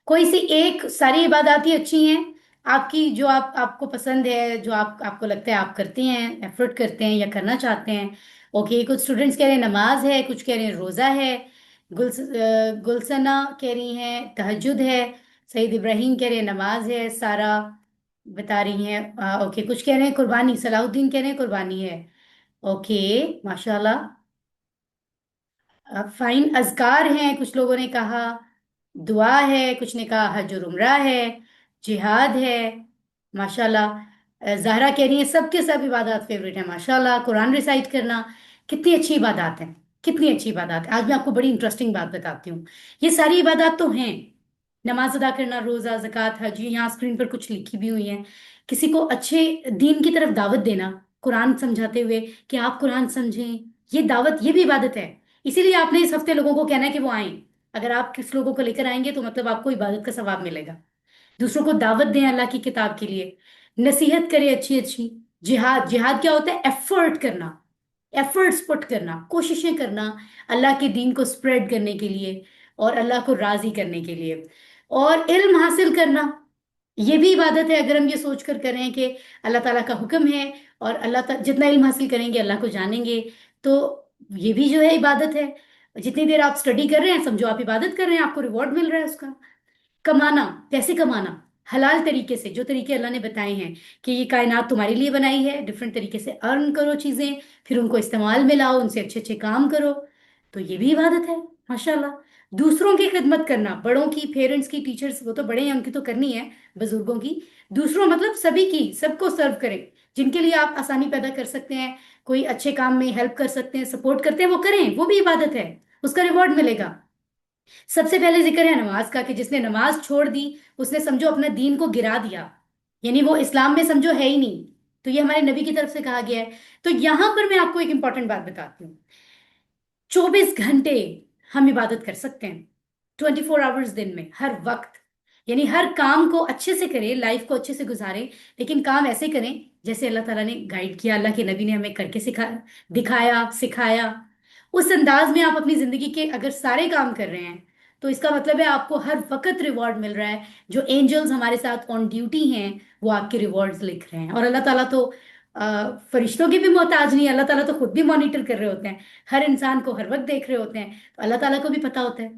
कोई सी एक, सारी इबादतें अच्छी हैं आपकी, जो आपको पसंद है, जो आपको लगता है आप करते हैं, एफर्ट करते हैं या करना चाहते हैं। ओके, कुछ स्टूडेंट्स कह रहे हैं नमाज है, कुछ कह रहे हैं रोजा है, गुलसना कह रही हैं तहज्जुद है, सईद इब्राहिम कह रहे हैं नमाज है, सारा बता रही हैं ओके, कुछ कह रहे हैं कुर्बानी, सलाउद्दीन कह रहे हैं कुर्बानी है। ओके, माशाल्लाह, फाइन। अजकार हैं, कुछ लोगों ने कहा, दुआ है, कुछ ने कहा हज और उम्रा है, जिहाद है, माशाल्लाह। जहरा कह रही है सबके सब इबादत फेवरेट है, माशाल्लाह। कुरान रिसाइट करना, कितनी अच्छी इबादत है, कितनी अच्छी इबादत है। आज मैं आपको बड़ी इंटरेस्टिंग बात बताती हूँ। ये सारी इबादत तो हैं, नमाज अदा करना, रोजा, ज़कात, हज, ये यहाँ स्क्रीन पर कुछ लिखी भी हुई है। किसी को अच्छे दीन की तरफ दावत देना, कुरान समझाते हुए कि आप कुरान समझें, ये दावत, ये भी इबादत है। इसीलिए आपने इस हफ्ते लोगों को कहना है कि वो आए। अगर आप किस लोगों को लेकर आएंगे तो मतलब आपको इबादत का सवाब मिलेगा। दूसरों को दावत दें अल्लाह की किताब के लिए, नसीहत करें अच्छी अच्छी। जिहाद, जिहाद क्या होता है? एफर्ट करना, एफर्ट्स पुट करना, कोशिशें करना अल्लाह के दीन को स्प्रेड करने के लिए और अल्लाह को राजी करने के लिए। और इल्म हासिल करना, ये भी इबादत है। अगर हम ये सोच कर करें कि अल्लाह ताला का हुक्म है और जितना इल्म हासिल करेंगे अल्लाह को जानेंगे, तो ये भी जो है इबादत है। जितनी देर आप स्टडी कर रहे हैं समझो आप इबादत कर रहे हैं, आपको रिवॉर्ड मिल रहा है उसका। कमाना, पैसे कमाना हलाल तरीके से, जो तरीके अल्लाह ने बताए हैं कि ये कायनात तुम्हारे लिए बनाई है, डिफरेंट तरीके से अर्न करो चीजें, फिर उनको इस्तेमाल में लाओ, उनसे अच्छे अच्छे काम करो, तो ये भी इबादत है, माशाल्लाह। दूसरों की खिदमत करना, बड़ों की, पेरेंट्स की, टीचर्स, वो तो बड़े हैं उनकी तो करनी है, बुजुर्गों की। दूसरों मतलब सभी की, सबको सर्व करें, जिनके लिए आप आसानी पैदा कर सकते हैं, कोई अच्छे काम में हेल्प कर सकते हैं, सपोर्ट करते हैं, वो करें, वो भी इबादत है, उसका रिवॉर्ड मिलेगा। सबसे पहले जिक्र है नमाज का, कि जिसने नमाज छोड़ दी उसने समझो अपना दीन को गिरा दिया, यानी वो इस्लाम में समझो है ही नहीं। तो ये हमारे नबी की तरफ से कहा गया है। तो यहां पर मैं आपको एक इंपॉर्टेंट बात बताती हूँ। 24 घंटे हम इबादत कर सकते हैं, 24 आवर्स दिन में, हर वक्त। यानी हर काम को अच्छे से करें, लाइफ को अच्छे से गुजारें, लेकिन काम ऐसे करें जैसे अल्लाह ताला ने गाइड किया, अल्लाह के नबी ने हमें करके दिखाया, सिखाया। उस अंदाज में आप अपनी जिंदगी के अगर सारे काम कर रहे हैं तो इसका मतलब है आपको हर वक्त रिवॉर्ड मिल रहा है। जो एंजल्स हमारे साथ ऑन ड्यूटी हैं वो आपके रिवॉर्ड्स लिख रहे हैं। और अल्लाह ताला तो फरिश्तों की भी मोहताज नहीं है, अल्लाह ताला तो खुद भी मॉनिटर कर रहे होते हैं, हर इंसान को हर वक्त देख रहे होते हैं, तो अल्लाह ताला को भी पता होता है।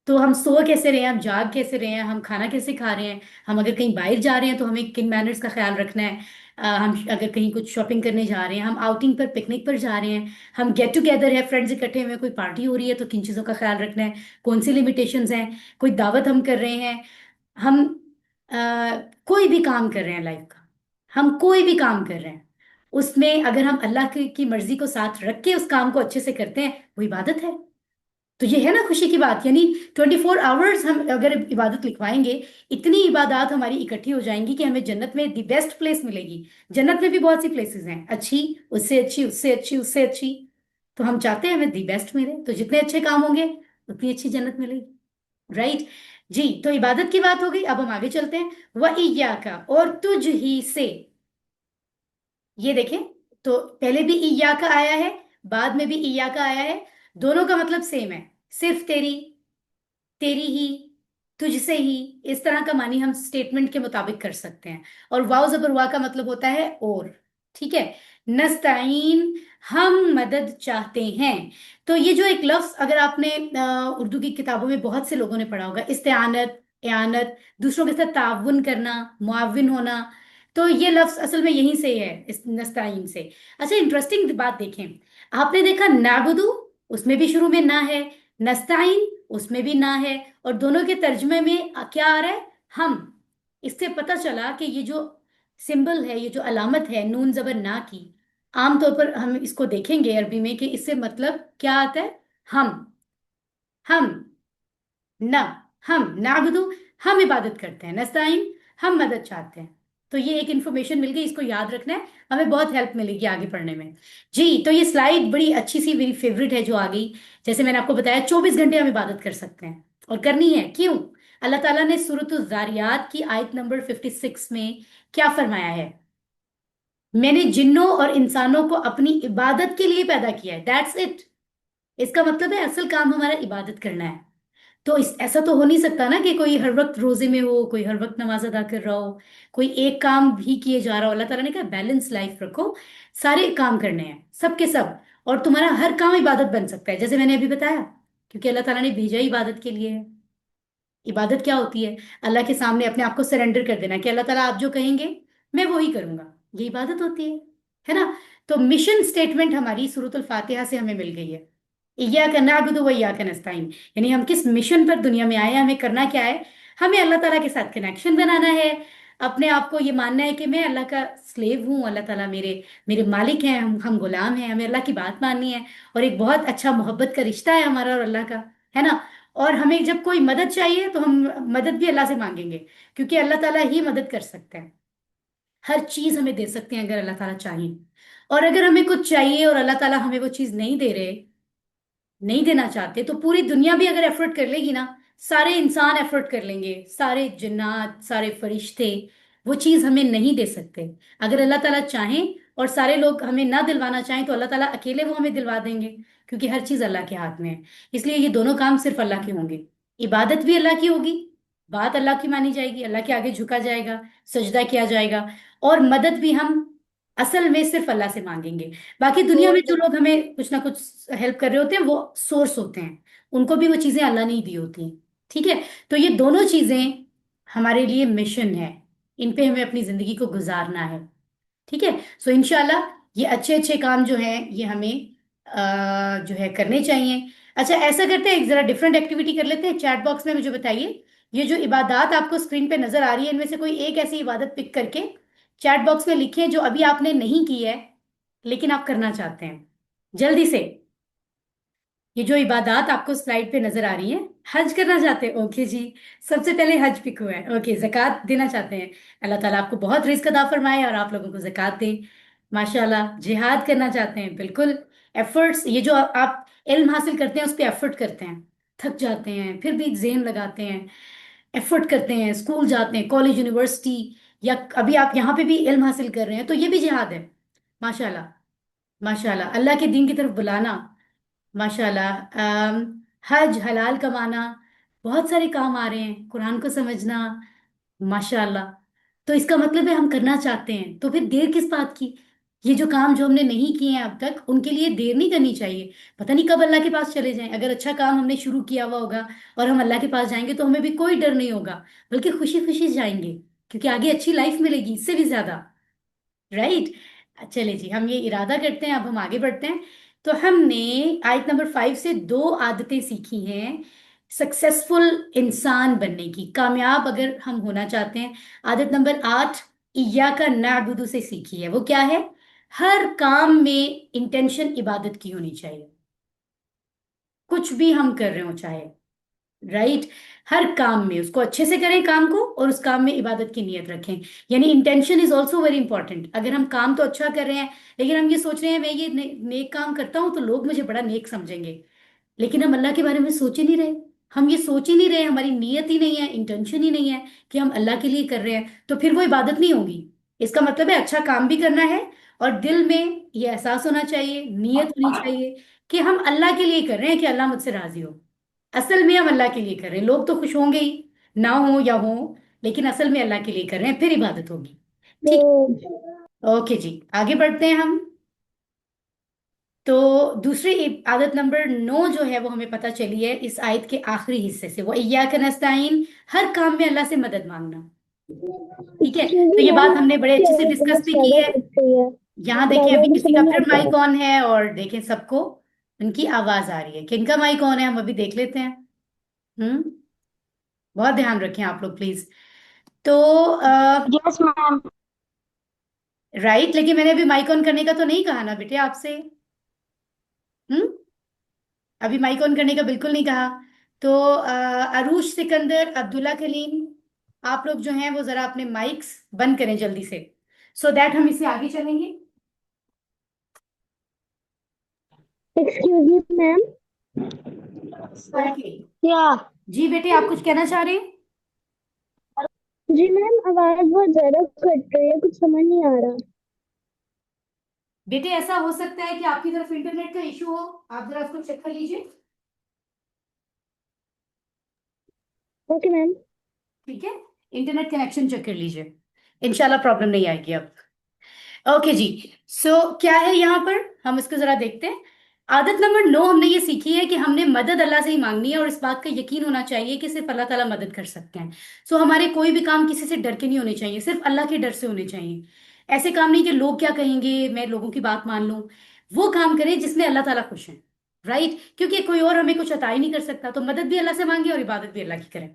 तो हम सो कैसे रहे हैं, हम जाग कैसे रहे हैं, हम खाना कैसे खा रहे हैं, हम अगर कहीं बाहर जा रहे हैं तो हमें किन मैनर्स का ख्याल रखना है। हम अगर कहीं कुछ शॉपिंग करने जा रहे हैं, हम आउटिंग पर, पिकनिक पर जा रहे हैं, हम गेट टुगेदर है, फ्रेंड्स इकट्ठे हुए हैं, कोई पार्टी हो रही है, तो किन चीज़ों का ख्याल रखना है, कौन सी लिमिटेशंस हैं, कोई दावत हम कर रहे हैं, हम कोई भी काम कर रहे हैं लाइफ का, हम कोई भी काम कर रहे हैं, उसमें अगर हम अल्लाह की मर्जी को साथ रख के उस काम को अच्छे से करते हैं, वो इबादत है। तो ये है ना खुशी की बात, यानी 24 आवर्स हम अगर इबादत लिखवाएंगे, इतनी इबादत हमारी इकट्ठी हो जाएंगी कि हमें जन्नत में द बेस्ट प्लेस मिलेगी। जन्नत में भी बहुत सी प्लेसेस हैं, अच्छी, उससे अच्छी, उससे अच्छी, उससे अच्छी। तो हम चाहते हैं हमें द बेस्ट मिले, तो जितने अच्छे काम होंगे उतनी अच्छी जन्नत मिलेगी। राइट जी। तो इबादत की बात हो गई, अब हम आगे चलते हैं। व इय्याका, और तुझ ही से। ये देखें, तो पहले भी इय्याका आया है, बाद में भी इय्याका आया है। दोनों का मतलब सेम है, सिर्फ तेरी, तेरी ही, तुझसे ही। इस तरह का मानी हम स्टेटमेंट के मुताबिक कर सकते हैं। और वाव जबर वाह का मतलब होता है और। ठीक है। नस्ताइन, हम मदद चाहते हैं। तो ये जो एक लफ्ज, अगर आपने उर्दू की किताबों में बहुत से लोगों ने पढ़ा होगा, इस्तेआनत, एआनत, दूसरों के साथ ताउन करना, मुआविन होना। तो ये लफ्ज असल में यहीं से है, इस नस्ताइन से। अच्छा, इंटरेस्टिंग बात देखें, आपने देखा नाबुदू, उसमें भी शुरू में ना है, नस्ताइन उसमें भी ना है, और दोनों के तर्जुमे में क्या आ रहा है, हम। इससे पता चला कि ये जो सिंबल है, ये जो अलामत है नून जबर ना की, आमतौर पर हम इसको देखेंगे अरबी में कि इससे मतलब क्या आता है, हम। हम न, हम नाबुदू, हम इबादत करते हैं, नस्ताइन हम मदद चाहते हैं। तो ये एक इंफॉर्मेशन मिल गई, इसको याद रखना है, हमें बहुत हेल्प मिलेगी आगे पढ़ने में। जी, तो ये स्लाइड बड़ी अच्छी सी मेरी फेवरेट है जो आ गई। जैसे मैंने आपको बताया, 24 घंटे हम इबादत कर सकते हैं, और करनी है। क्यों? अल्लाह ताला ने सूरत ज़ारियात की आयत नंबर 56 में क्या फरमाया है, मैंने जिन्नों और इंसानों को अपनी इबादत के लिए पैदा किया है, दैट्स इट। इसका मतलब है असल काम हमारा इबादत करना है। तो इस ऐसा तो हो नहीं सकता ना कि कोई हर वक्त रोजे में हो, कोई हर वक्त नमाज अदा कर रहा हो, कोई एक काम भी किए जा रहा हो। अल्लाह ताला ने कहा बैलेंस लाइफ रखो, सारे काम करने हैं, सबके सब। और तुम्हारा हर काम इबादत बन सकता है, जैसे मैंने अभी बताया, क्योंकि अल्लाह ताला ने भेजा ही इबादत के लिए है। इबादत क्या होती है? अल्लाह के सामने अपने आप को सरेंडर कर देना कि अल्लाह ताला आप जो कहेंगे मैं वो ही करूंगा, ये इबादत होती है ना। तो मिशन स्टेटमेंट हमारी सूरतुल फातिहा से हमें मिल गई है, इय्याका नअबुदु व इय्याका नस्तईन। यानी हम किस मिशन पर दुनिया में आए हैं, हमें करना क्या है, हमें अल्लाह ताला के साथ कनेक्शन बनाना है। अपने आप को ये मानना है कि मैं अल्लाह का स्लेव हूँ, अल्लाह ताला मेरे मेरे मालिक हैं, हम गुलाम हैं, हमें अल्लाह की बात माननी है। और एक बहुत अच्छा मोहब्बत का रिश्ता है हमारा और अल्लाह का, है ना। और हमें जब कोई मदद चाहिए तो हम मदद भी अल्लाह से मांगेंगे, क्योंकि अल्लाह ताला ही मदद कर सकता है। हर चीज हमें दे सकते हैं अगर अल्लाह ताला चाहें। और अगर हमें कुछ चाहिए और अल्लाह ताला हमें वो चीज नहीं दे रहे, नहीं देना चाहते, तो पूरी दुनिया भी अगर एफर्ट कर लेगी ना, सारे इंसान एफर्ट कर लेंगे, सारे जिन्नात, सारे फरिश्ते, वो चीज हमें नहीं दे सकते। अगर अल्लाह ताला चाहें और सारे लोग हमें ना दिलवाना चाहें, तो अल्लाह ताला अकेले वो हमें दिलवा देंगे, क्योंकि हर चीज अल्लाह के हाथ में है। इसलिए ये दोनों काम सिर्फ अल्लाह के होंगे। इबादत भी अल्लाह की होगी, बात अल्लाह की मानी जाएगी, अल्लाह के आगे झुका जाएगा, सजदा किया जाएगा। और मदद भी हम असल में सिर्फ अल्लाह से मांगेंगे। बाकी दुनिया में जो लोग हमें कुछ ना कुछ हेल्प कर रहे होते हैं, वो सोर्स होते हैं, उनको भी वो चीजें अल्लाह ने ही दी होती हैं। ठीक है। तो ये दोनों चीजें हमारे लिए मिशन है, इन पे हमें अपनी जिंदगी को गुजारना है। ठीक है। सो इंशाल्लाह ये अच्छे अच्छे काम जो हैं ये हमें जो है करने चाहिए। अच्छा, ऐसा करते हैं, एक जरा डिफरेंट एक्टिविटी कर लेते हैं। चैट बॉक्स में मुझे बताइए, ये जो इबादत आपको स्क्रीन पे नजर आ रही है, इनमें से कोई एक ऐसी इबादत पिक करके चैट बॉक्स में लिखें जो अभी आपने नहीं की है लेकिन आप करना चाहते हैं, जल्दी से। ये जो इबादत आपको स्लाइड पे नजर आ रही है, हज करना चाहते हैं, ओके जी। सबसे पहले हज पिक हुआ है, ओके। ज़कात देना चाहते हैं, अल्लाह ताला आपको बहुत रिस्क अता फरमाए और आप लोगों को ज़कात दें, माशाल्लाह। जिहाद करना चाहते हैं, बिल्कुल। एफर्ट्स, ये जो आप इल्म हासिल करते हैं उस पर एफर्ट करते हैं, थक जाते हैं फिर भी जेन लगाते हैं, एफर्ट करते हैं, स्कूल जाते हैं, कॉलेज, यूनिवर्सिटी, या अभी आप यहाँ पे भी इल्म हासिल कर रहे हैं, तो ये भी जिहाद है, माशाल्लाह। माशाल्लाह, अल्लाह के दीन की तरफ बुलाना, माशाल्लाह। हज, हलाल कमाना, बहुत सारे काम आ रहे हैं, कुरान को समझना, माशाल्लाह। तो इसका मतलब है हम करना चाहते हैं, तो फिर देर किस बात की। ये जो काम जो हमने नहीं किए हैं अब तक, उनके लिए देर नहीं करनी चाहिए। पता नहीं कब अल्लाह के पास चले जाएं। अगर अच्छा काम हमने शुरू किया हुआ होगा और हम अल्लाह के पास जाएंगे, तो हमें भी कोई डर नहीं होगा, बल्कि खुशी खुशी जाएंगे, क्योंकि आगे अच्छी लाइफ मिलेगी इससे भी ज्यादा। राइट। चलिए जी, हम ये इरादा करते हैं, अब हम आगे बढ़ते हैं। तो हमने आयत नंबर 5 से दो आदतें सीखी हैं सक्सेसफुल इंसान बनने की, कामयाब अगर हम होना चाहते हैं। आदत नंबर 8 इय्याका नअबुदु से सीखी है, वो क्या है? हर काम में इंटेंशन इबादत की होनी चाहिए, कुछ भी हम कर रहे हो चाहे, राइट। हर काम में उसको अच्छे से करें काम को, और उस काम में इबादत की नीयत रखें। यानी intention is also very important. अगर हम काम तो अच्छा कर रहे हैं, लेकिन हम ये सोच रहे हैं मैं ये नेक काम करता हूं तो लोग मुझे बड़ा नेक समझेंगे, लेकिन हम अल्लाह के बारे में सोच ही नहीं रहे। हम ये सोच ही नहीं रहे, हमारी नीयत ही नहीं है, इंटेंशन ही नहीं है कि हम अल्लाह के लिए कर रहे हैं, तो फिर वो इबादत नहीं होगी। इसका मतलब है अच्छा काम भी करना है, और दिल में ये एहसास होना चाहिए, नीयत होनी चाहिए कि हम अल्लाह के लिए कर रहे हैं, कि अल्लाह मुझसे राजी हो। असल में हम अल्लाह के लिए कर रहे हैं, लोग तो खुश होंगे ही, ना हो या हो, लेकिन असल में अल्लाह के लिए कर रहे हैं, फिर इबादत होगी। ठीक। ओके जी, आगे बढ़ते हैं हम। तो दूसरी आदत नंबर 9 जो है वो हमें पता चली है इस आयत के आखिरी हिस्से से, वो इय्याक नस्ताइन, हर काम में अल्लाह से मदद मांगना। ठीक है, तो ये बात हमने बड़े अच्छे से डिस्कस भी की है। यहाँ देखें अभी किसी का फिर माइक ऑन है, और देखें सबको उनकी आवाज आ रही है। किनका माइक ऑन है हम अभी देख लेते हैं। हम्म, बहुत ध्यान रखें आप लोग प्लीज। तो
यस मैम।
राइट, लेकिन मैंने अभी माइक ऑन करने का तो नहीं कहा ना बेटे आपसे। हम्म, अभी माइक ऑन करने का बिल्कुल नहीं कहा। तो अरूश, सिकंदर, अब्दुल्ला कलीम, आप लोग जो हैं वो जरा अपने माइक्स बंद करें जल्दी से, सो दैट हम इससे आगे चलेंगे।
Excuse me ma'am.
ओके
क्या?
जी बेटे, आप कुछ कहना चाह रहे हैं?
जी मैम, आवाज बहुत ज्यादा कट रही है, कुछ समझ नहीं आ रहा।
बेटे ऐसा हो सकता है कि आपकी तरफ इंटरनेट का इशू हो, आप जरा उसको चेक कर लीजिए।
Okay ma'am.
ठीक है, इंटरनेट कनेक्शन चेक कर लीजिए, इंशाल्लाह प्रॉब्लम नहीं आएगी अब। ओके जी, सो क्या है यहाँ पर, हम इसको जरा देखते हैं। आदत नंबर 9 हमने ये सीखी है कि हमने मदद अल्लाह से ही मांगनी है, और इस बात का यकीन होना चाहिए कि सिर्फ अल्लाह ताला मदद कर सकते हैं। सो हमारे कोई भी काम किसी से डर के नहीं होने चाहिए, सिर्फ अल्लाह के डर से होने चाहिए। ऐसे काम नहीं कि लोग क्या कहेंगे, मैं लोगों की बात मान लूं। वो काम करें जिसमें अल्लाह ताला खुश है, राइट, क्योंकि कोई और हमें कुछ अता ही नहीं कर सकता, तो मदद भी अल्लाह से मांगे और इबादत भी अल्लाह की करें,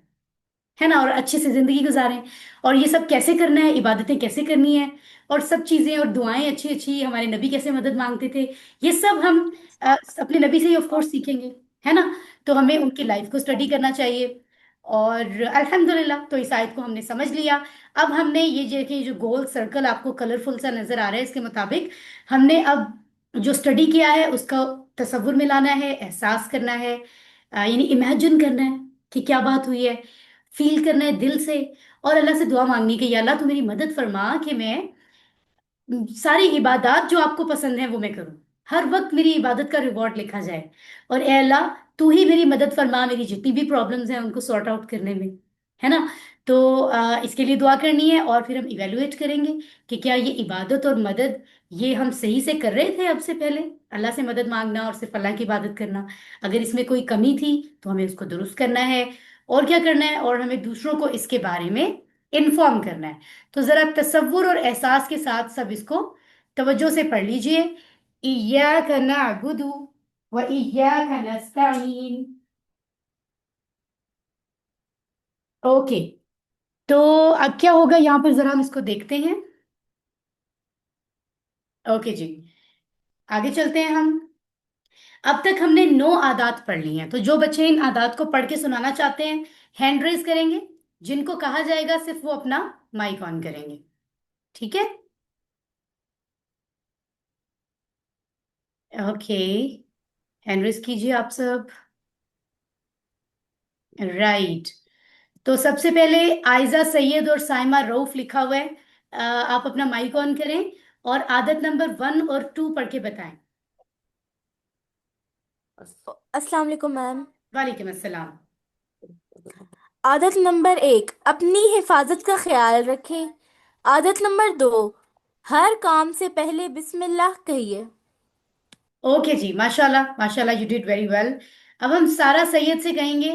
है ना, और अच्छे से जिंदगी गुजारें। और ये सब कैसे करना है, इबादतें कैसे करनी है, और सब चीजें और दुआएं अच्छी अच्छी, हमारे नबी कैसे मदद मांगते थे, ये सब हम अपने नबी से ही ऑफ कोर्स सीखेंगे, है ना। तो हमें उनकी लाइफ को स्टडी करना चाहिए। और अल्हम्दुलिल्लाह, तो इस आयत को हमने समझ लिया। अब हमने ये देखिए, जो गोल सर्कल आपको कलरफुल सा नजर आ रहा है, इसके मुताबिक हमने अब जो स्टडी किया है उसका तसव्वुर में लाना है, एहसास करना है, यानी इमेजिन करना है कि क्या बात हुई है, फील करना है दिल से, और अल्लाह से दुआ मांगनी कि या अल्लाह तू मेरी मदद फरमा कि मैं सारी इबादत जो आपको पसंद है वो मैं करूं, हर वक्त मेरी इबादत का रिवॉर्ड लिखा जाए। और ए अल्लाह, तू ही मेरी मदद फरमा, मेरी जितनी भी प्रॉब्लम्स हैं उनको सॉर्ट आउट करने में, है ना। तो इसके लिए दुआ करनी है, और फिर हम इवेलुएट करेंगे कि क्या ये इबादत और मदद ये हम सही से कर रहे थे अब से पहले, अल्लाह से मदद मांगना और सिर्फ अल्लाह की इबादत करना। अगर इसमें कोई कमी थी तो हमें उसको दुरुस्त करना है, और क्या करना है, और हमें दूसरों को इसके बारे में इन्फॉर्म करना है। तो जरा तसव्वुर और एहसास के साथ सब इसको तवज्जो से पढ़ लीजिए। इय्याक नअबुदु व इय्याक नस्तईन। ओके, तो अब क्या होगा यहाँ पर, जरा हम इसको देखते हैं। ओके जी, आगे चलते हैं हम। अब तक हमने 9 आदात पढ़ ली हैं, तो जो बच्चे इन आदात को पढ़ के सुनाना चाहते हैं हैंड रेज करेंगे, जिनको कहा जाएगा सिर्फ वो अपना माइक ऑन करेंगे। ठीक है, ओके, हैंड रेज कीजिए आप सब। राइट, तो सबसे पहले आयजा सैयद और साइमा रऊफ लिखा हुआ है। आप अपना माइक ऑन करें, और आदत नंबर 1 और 2 पढ़ के बताएं।
अस्सलाम वालेकुम मैम।
वालेकुम अस्सलाम।
आदत नंबर 1, अपनी हिफाजत का ख्याल रखें। आदत नंबर 2, हर काम से पहले बिस्मिल्लाह कहिए।
ओके जी, माशाल्लाह माशाल्लाह, यू डिड वेरी वेल। अब हम सारा सैयद से कहेंगे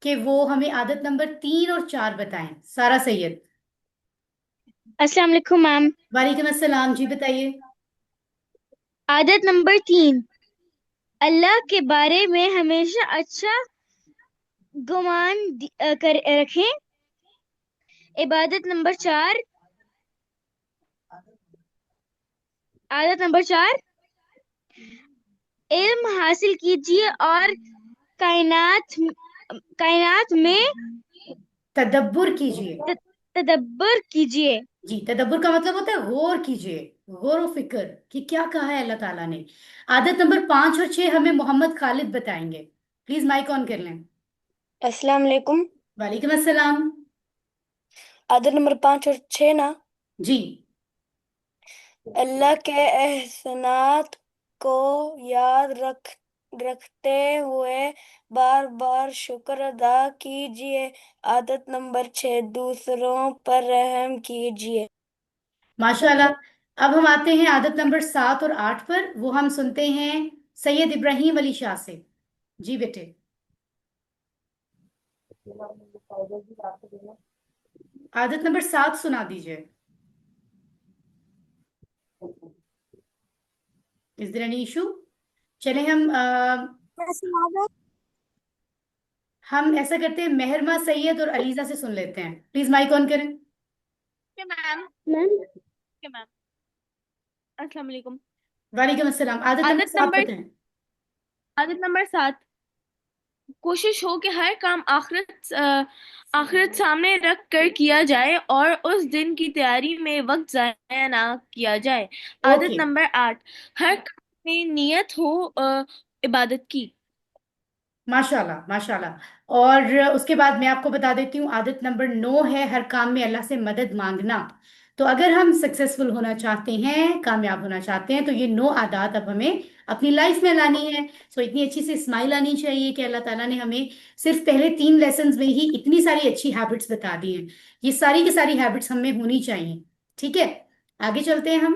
कि वो हमें आदत नंबर 3 और 4 बताएं। सारा सैयद।
अस्सलाम वालेकुम मैम।
वालेकुम अस्सलाम जी, बताइए।
आदत नंबर 3, अल्लाह के बारे में हमेशा अच्छा गुमान कर रखें। इबादत नंबर 4, आदत नंबर 4, इल्म हासिल कीजिए और कायनात कायनात में
तदब्बुर कीजिए।
त- तदब्बर कीजिए।
जी, तदब्बुर का मतलब होता है गौर कीजिए, गौर व फिक्र कि क्या कहा है अल्लाह ताला ने। आदत नंबर 5 और 6 हमें मोहम्मद खालिद बताएंगे। प्लीज माइक ऑन कर लें।
अस्सलाम वालेकुम।
वालेकुम अस्सलाम।
आदत नंबर 5 और 6 ना।
जी।
अल्लाह के एहसानात को याद रखते हुए बार बार शुक्र अदा कीजिए। आदत नंबर 6, दूसरों पर रहम कीजिए।
माशाल्लाह। अब हम आते हैं आदत नंबर 7 और 8 पर। वो हम सुनते हैं सैयद इब्राहिम अली शाह से। जी बेटे। आदत नंबर 7 सुना दीजिए। Is there any issue? चले हम ऐसा करते हैं, मेहरमा सैयद और अलीजा से सुन लेते हैं। प्लीज माइक ऑन करें।
मैम।
मैम,
मैम, अस्सलाम वालेकुम।
वालेकुम अस्सलाम। आदत नंबर
आदत
7
नंबर
बताएं।
आदत नंबर 7, कोशिश हो कि हर काम आखिरत सामने रख कर किया जाए और उस दिन की तैयारी में वक्त जाया ना किया जाए। आदत
ओके।
नंबर 8, हर काम में नियत हो इबादत की।
माशाल्लाह माशाल्लाह। और उसके बाद मैं आपको बता देती हूँ, आदत नंबर 9 है हर काम में अल्लाह से मदद मांगना। तो अगर हम सक्सेसफुल होना चाहते हैं, कामयाब होना चाहते हैं, तो ये 9 आदत अब हमें अपनी लाइफ में लानी है। सो इतनी अच्छी सी स्माइल आनी चाहिए कि अल्लाह ताला ने हमें सिर्फ पहले 3 लेसन्स में ही इतनी सारी अच्छी हैबिट्स बता दी हैं। ये सारी की सारी हैबिट्स हमें होनी चाहिए। ठीक है, आगे चलते हैं हम।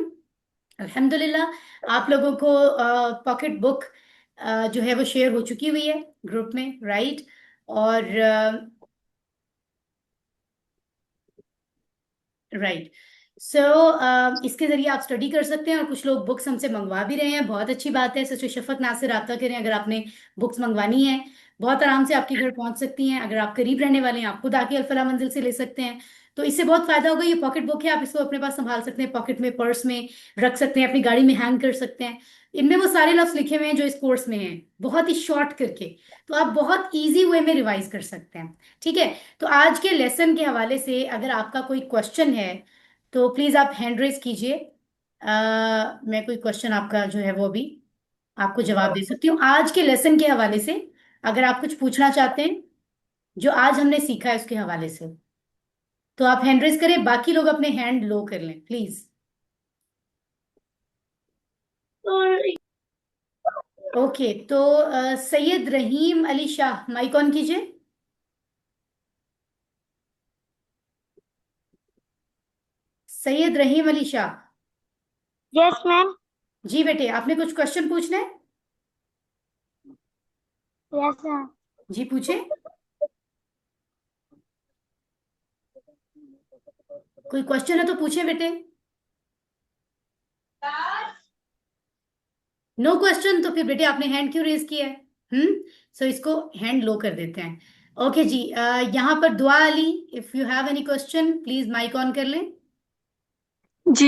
अल्हम्दुलिल्लाह आप लोगों को पॉकेट बुक जो है वो शेयर हो चुकी हुई है ग्रुप में, राइट? और राइट, सो इसके जरिए आप स्टडी कर सकते हैं, और कुछ लोग बुक्स हमसे मंगवा भी रहे हैं। बहुत अच्छी बात है। सच शफक नाज से रब्ता करें अगर आपने बुक्स मंगवानी है। बहुत आराम से आपके घर पहुंच सकती हैं। अगर आप करीब रहने वाले हैं, आप खुद आके अल्फला मंजिल से ले सकते हैं। तो इससे बहुत फायदा होगा। ये पॉकेट बुक है, आप इसको अपने पास संभाल सकते हैं, पॉकेट में, पर्स में रख सकते हैं, अपनी गाड़ी में हैंग कर सकते हैं। इनमें वो सारे लफ्ज लिखे हुए हैं जो इस कोर्स में हैं, बहुत ही शॉर्ट करके। तो आप बहुत इजी वे में रिवाइज कर सकते हैं। ठीक है, तो आज के लेसन के हवाले से अगर आपका कोई क्वेश्चन है तो प्लीज आप हैंड रेज कीजिए। मैं कोई क्वेश्चन आपका जो है वो भी आपको जवाब दे सकती हूँ आज के लेसन के हवाले से। अगर आप कुछ पूछना चाहते हैं जो आज हमने सीखा है उसके हवाले से, तो आप हैंड रेज करें, बाकी लोग अपने हैंड लो कर लें प्लीज। ओके, तो सैयद रहीम अली शाह, माइक ऑन कीजिए। सैयद रहीम अली शाह।
Yes ma'am.
जी बेटे, आपने कुछ क्वेश्चन पूछना है?
Yes ma'am.
जी पूछे। कोई क्वेश्चन है तो पूछे बेटे। No question? तो फिर बेटे आपने हैंड क्यों रेज किया है? सो इसको हैंड लो कर देते हैं। ओके जी, यहाँ पर Dua Ali, if you have any question please mic on कर लें।
जी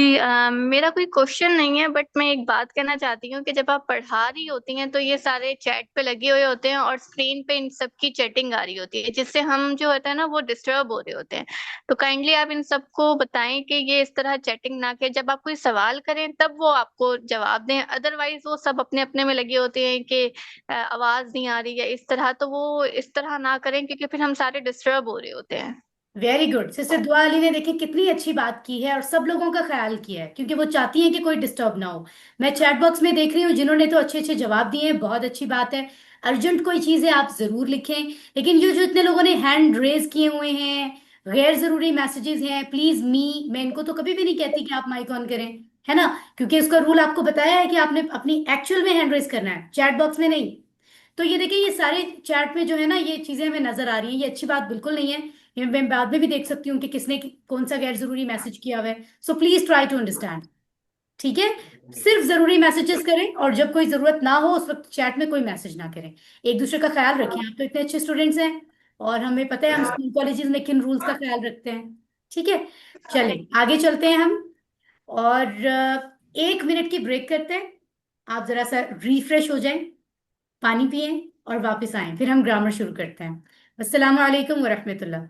मेरा कोई क्वेश्चन नहीं है, बट मैं एक बात कहना चाहती हूँ कि जब आप पढ़ा रही होती हैं तो ये सारे चैट पे लगे हुए होते हैं और स्क्रीन पे इन सब की चैटिंग आ रही होती है, जिससे हम जो होता है ना वो डिस्टर्ब हो रहे होते हैं। तो काइंडली आप इन सबको बताएं कि ये इस तरह चैटिंग ना करें, जब आप कोई सवाल करें तब वो आपको जवाब दें, अदरवाइज वो सब अपने अपने में लगे होते हैं कि आवाज नहीं आ रही है इस तरह, तो वो इस तरह ना करें क्योंकि फिर हम सारे डिस्टर्ब हो रहे होते हैं।
वेरी गुड सिस्टर दुआ अली ने, देखिए कितनी अच्छी बात की है और सब लोगों का ख्याल किया है, क्योंकि वो चाहती हैं कि कोई डिस्टर्ब ना हो। मैं चैट बॉक्स में देख रही हूँ जिन्होंने तो अच्छे अच्छे जवाब दिए हैं, बहुत अच्छी बात है। अर्जेंट कोई चीज़ है आप जरूर लिखें। लेकिन ये जो इतने लोगों ने हैंड रेज किए हुए हैं, गैर जरूरी मैसेजेस हैं, प्लीज मैं इनको तो कभी भी नहीं कहती कि आप माइक ऑन करें, है ना? क्योंकि उसका रूल आपको बताया है कि आपने अपनी एक्चुअल में हैंड रेज करना है, चैट बॉक्स में नहीं। तो ये देखिए, ये सारे चैट में जो है ना ये चीजें हमें नजर आ रही हैं, ये अच्छी बात बिल्कुल नहीं है। ये मैं बाद में भी देख सकती हूँ कि किसने कौन सा गैर जरूरी मैसेज किया हुआ है। So please try to understand. ठीक है, सिर्फ जरूरी मैसेजेस करें, और जब कोई जरूरत ना हो उस वक्त चैट में कोई मैसेज ना करें। एक दूसरे का ख्याल रखें, आप तो इतने अच्छे स्टूडेंट्स हैं और हमें पता है हम स्कूल कॉलेजेस में किन रूल्स का ख्याल रखते हैं। ठीक है, चलें आगे चलते हैं हम। और 1 मिनट की ब्रेक करते हैं, आप जरा सा रिफ्रेश हो जाएं, पानी पिएं और वापस आएं, फिर हम ग्रामर शुरू करते हैं। अस्सलाम वालेकुम वरहमतुल्लाह।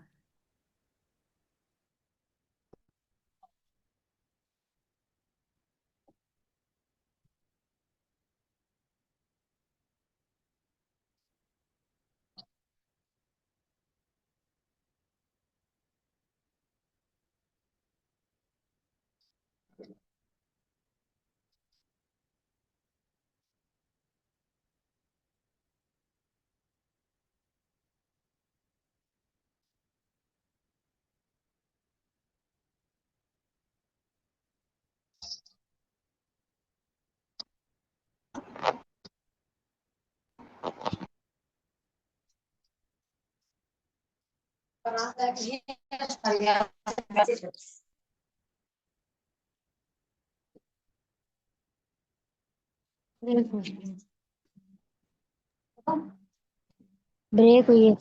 ब्रेक हुई है।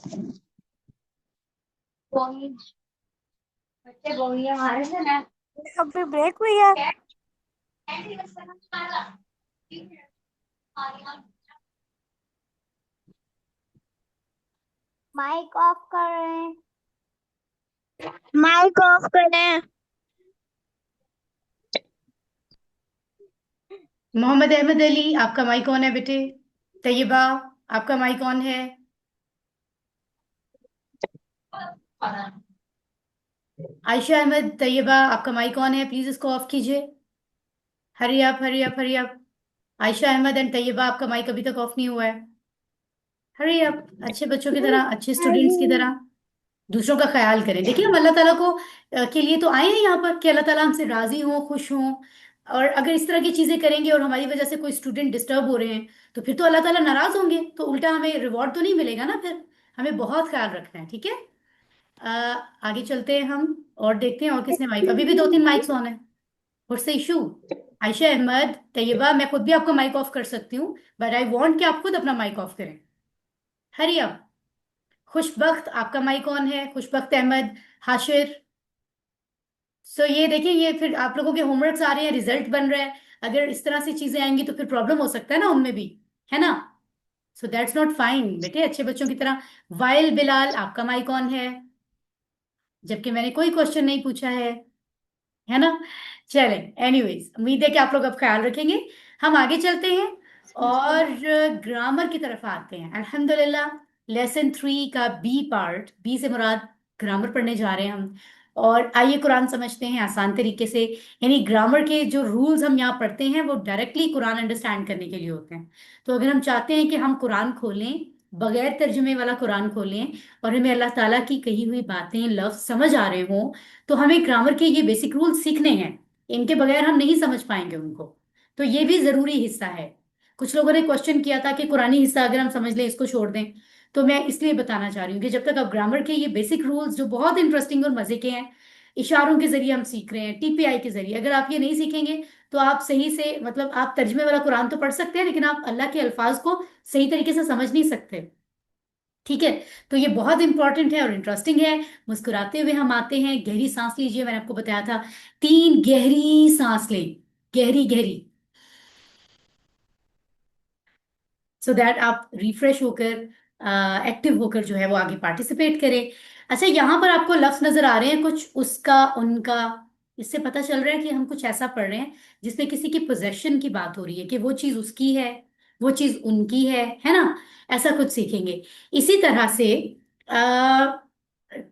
अभी ब्रेक हुई है। माइक ऑफ कर रहे हैं।
माइक ऑफ करें।
मोहम्मद अहमद अली, आपका माइक ऑन है बेटे। तैयबा, आपका माइक ऑन है। आयशा अहमद, तैयबा, आपका माइक ऑन है, प्लीज इसको ऑफ कीजिए। हरी आप, हरी आप, हरी आप। आयशा अहमद एंड तैयबा, आपका माइक अभी तक ऑफ नहीं हुआ है। हरी आप, अच्छे बच्चों की तरह, अच्छे स्टूडेंट्स की तरह दूसरों का ख्याल करें। देखिए, हम अल्लाह ताला को के लिए तो आए हैं यहाँ पर कि अल्लाह ताला हमसे राजी हो, खुश हो। और अगर इस तरह की चीजें करेंगे और हमारी वजह से कोई स्टूडेंट डिस्टर्ब हो रहे हैं, तो फिर तो अल्लाह ताला नाराज होंगे, तो उल्टा हमें रिवॉर्ड तो नहीं मिलेगा ना फिर। हमें बहुत ख्याल रखना है, ठीक है। अ, आगे चलते हैं हम और देखते हैं और किसने माइक, अभी भी 2-3 माइक्स ऑन है। What's the issue? Ayesha Ahmed, Tayyaba, मैं खुद भी आपका माइक ऑफ कर सकती हूँ, बट आई वांट कि आप खुद अपना माइक ऑफ करें। Hurry up. खुशबख्त, आपका माइक ऑन है। खुशबख्त अहमद। हाशिर। सो ये देखिए, ये फिर आप लोगों के होमवर्क्स आ रहे हैं, रिजल्ट बन रहा है। अगर इस तरह से चीजें आएंगी तो फिर प्रॉब्लम हो सकता है ना उनमें भी, है ना। सो दैट्स नॉट फाइन बेटे, अच्छे बच्चों की तरह। वाइल बिलाल, आपका माइक ऑन है, जबकि मैंने कोई क्वेश्चन नहीं पूछा है ना। चलें, एनीवेज, उम्मीद है कि आप लोग अब ख्याल रखेंगे। हम आगे चलते हैं और ग्रामर की तरफ आते हैं। अल्हम्दुलिल्लाह, लेसन 3 का बी पार्ट, बी से मुराद ग्रामर पढ़ने जा रहे हैं हम। और आइए कुरान समझते हैं आसान तरीके से। यानी ग्रामर के जो रूल्स हम यहाँ पढ़ते हैं वो डायरेक्टली कुरान अंडरस्टैंड करने के लिए होते हैं। तो अगर हम चाहते हैं कि हम कुरान खोलें, बगैर तर्जुमे वाला कुरान खोलें, और हमें अल्लाह ताला की कही हुई बातें, लफ्ज समझ आ रहे हों, तो हमें ग्रामर के ये बेसिक रूल सीखने हैं। इनके बगैर हम नहीं समझ पाएंगे उनको। तो ये भी जरूरी हिस्सा है। कुछ लोगों ने क्वेश्चन किया था कि कुरानी हिस्सा अगर हम समझ लें, इसको छोड़ दें। तो मैं इसलिए बताना चाह रही हूँ कि जब तक आप ग्रामर के ये बेसिक रूल्स, जो बहुत इंटरेस्टिंग और मजे के हैं, इशारों के जरिए हम सीख रहे हैं, टीपीआई के जरिए, अगर आप ये नहीं सीखेंगे तो आप सही से, मतलब आप तर्जमे वाला कुरान तो पढ़ सकते हैं, लेकिन आप अल्लाह के अल्फाज को सही तरीके से समझ नहीं सकते। ठीक है। तो ये बहुत इंपॉर्टेंट है और इंटरेस्टिंग है। मुस्कुराते हुए हम आते हैं। गहरी सांस लीजिए, मैंने आपको बताया था 3 गहरी सांस लें, गहरी गहरी, सो दैट आप रिफ्रेश होकर, एक्टिव होकर जो है वो आगे पार्टिसिपेट करें। अच्छा, यहाँ पर आपको लफ्ज नजर आ रहे हैं कुछ, उसका, उनका। इससे पता चल रहा है कि हम कुछ ऐसा पढ़ रहे हैं जिसमें किसी की पोजेशन की बात हो रही है, कि वो चीज उसकी है, वो चीज उनकी है ना। ऐसा कुछ सीखेंगे। इसी तरह से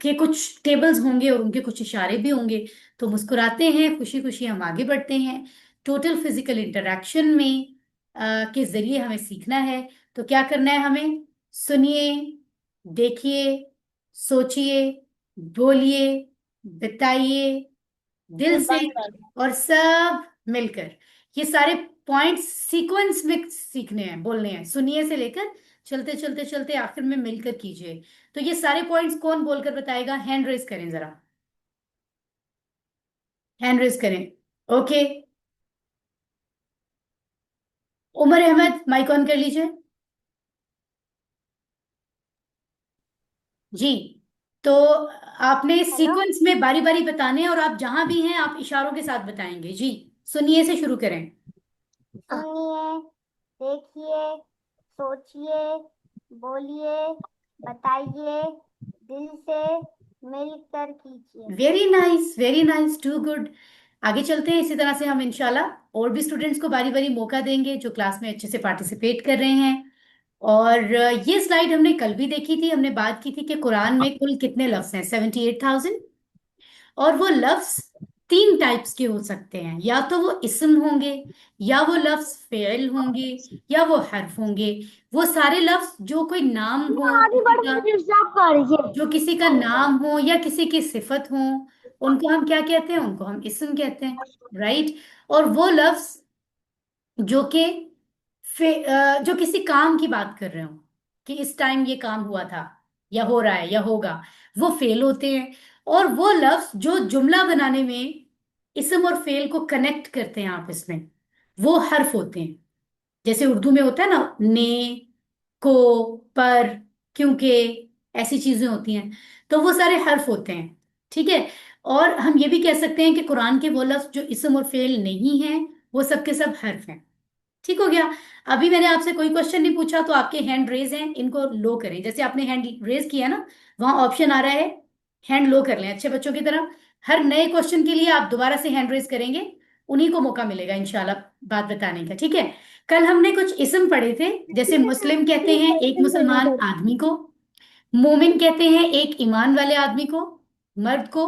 के कुछ टेबल्स होंगे और उनके कुछ इशारे भी होंगे। तो मुस्कुराते हैं, खुशी खुशी हम आगे बढ़ते हैं। टोटल फिजिकल इंटरेक्शन में के जरिए हमें सीखना है। तो क्या करना है हमें? सुनिए, देखिए, सोचिए, बोलिए, बताइए, दिल से, और सब मिलकर। ये सारे पॉइंट्स सीक्वेंस में सीखने हैं, बोलने हैं, सुनिए से लेकर चलते चलते चलते आखिर में मिलकर कीजिए। तो ये सारे पॉइंट्स कौन बोलकर बताएगा? हैंड रेज करें जरा, हैंड रेज करें। Okay, Umar Ahmed, mic on कर लीजिए। जी। तो आपने
हेलो।
सीक्वेंस में बारी बारी बताने हैं, और आप जहां भी हैं आप इशारों के साथ बताएंगे जी। सुनिए से शुरू करें।
सुनिए, देखिए, सोचिए, बोलिए, बताइए, दिल से मिलकर कीजिए।
Very nice, too good. आगे चलते हैं, इसी तरह से हम इंशाल्लाह और भी स्टूडेंट्स को बारी बारी मौका देंगे जो क्लास में अच्छे से पार्टिसिपेट कर रहे हैं। और ये स्लाइड हमने कल भी देखी थी, हमने बात की थी कि कुरान में कुल कितने लफ्ज हैं, 78,000। और वो लफ्ज तीन टाइप्स के हो सकते हैं, या तो वो इस्म होंगे, या वो लफ्ज फेल होंगे, या वो हर्फ होंगे। वो सारे लफ्ज जो कोई नाम हो
आगे
किसी
बढ़
का,
साफ कर लीजिए।
जो किसी का नाम हो या किसी की सिफत हो, उनको हम क्या कहते हैं? उनको हम इस्म कहते हैं, राइट। और वो लफ्ज जो कि जो किसी काम की बात कर रहे हो, कि इस टाइम ये काम हुआ था या हो रहा है या होगा, वो फेल होते हैं। और वो लफ्ज जो जुमला बनाने में इस्म और फेल को कनेक्ट करते हैं आपस में, वो हर्फ होते हैं। जैसे उर्दू में होता है ना, ने, को, पर, क्योंकि, ऐसी चीजें होती हैं, तो वो सारे हर्फ होते हैं, ठीक है। और हम ये भी कह सकते हैं कि कुरान के वो लफ्ज जो इस्म और फेल नहीं है, वो सब के सब हर्फ हैं। ठीक हो गया। अभी मैंने आपसे कोई क्वेश्चन नहीं पूछा, तो आपके हैंड रेज हैं, इनको लो करें। जैसे आपने हैंड रेज किया ना, वहां ऑप्शन आ रहा है हैंड लो कर लें, अच्छे बच्चों की तरह। हर नए क्वेश्चन के लिए आप दोबारा से हैंड रेज करेंगे, उन्हीं को मौका मिलेगा इंशाल्लाह बात बताने का, ठीक है। कल हमने कुछ इस्म पढ़े थे, जैसे मुस्लिम कहते हैं एक मुसलमान आदमी को, मोमिन कहते हैं एक ईमान वाले आदमी को, मर्द को,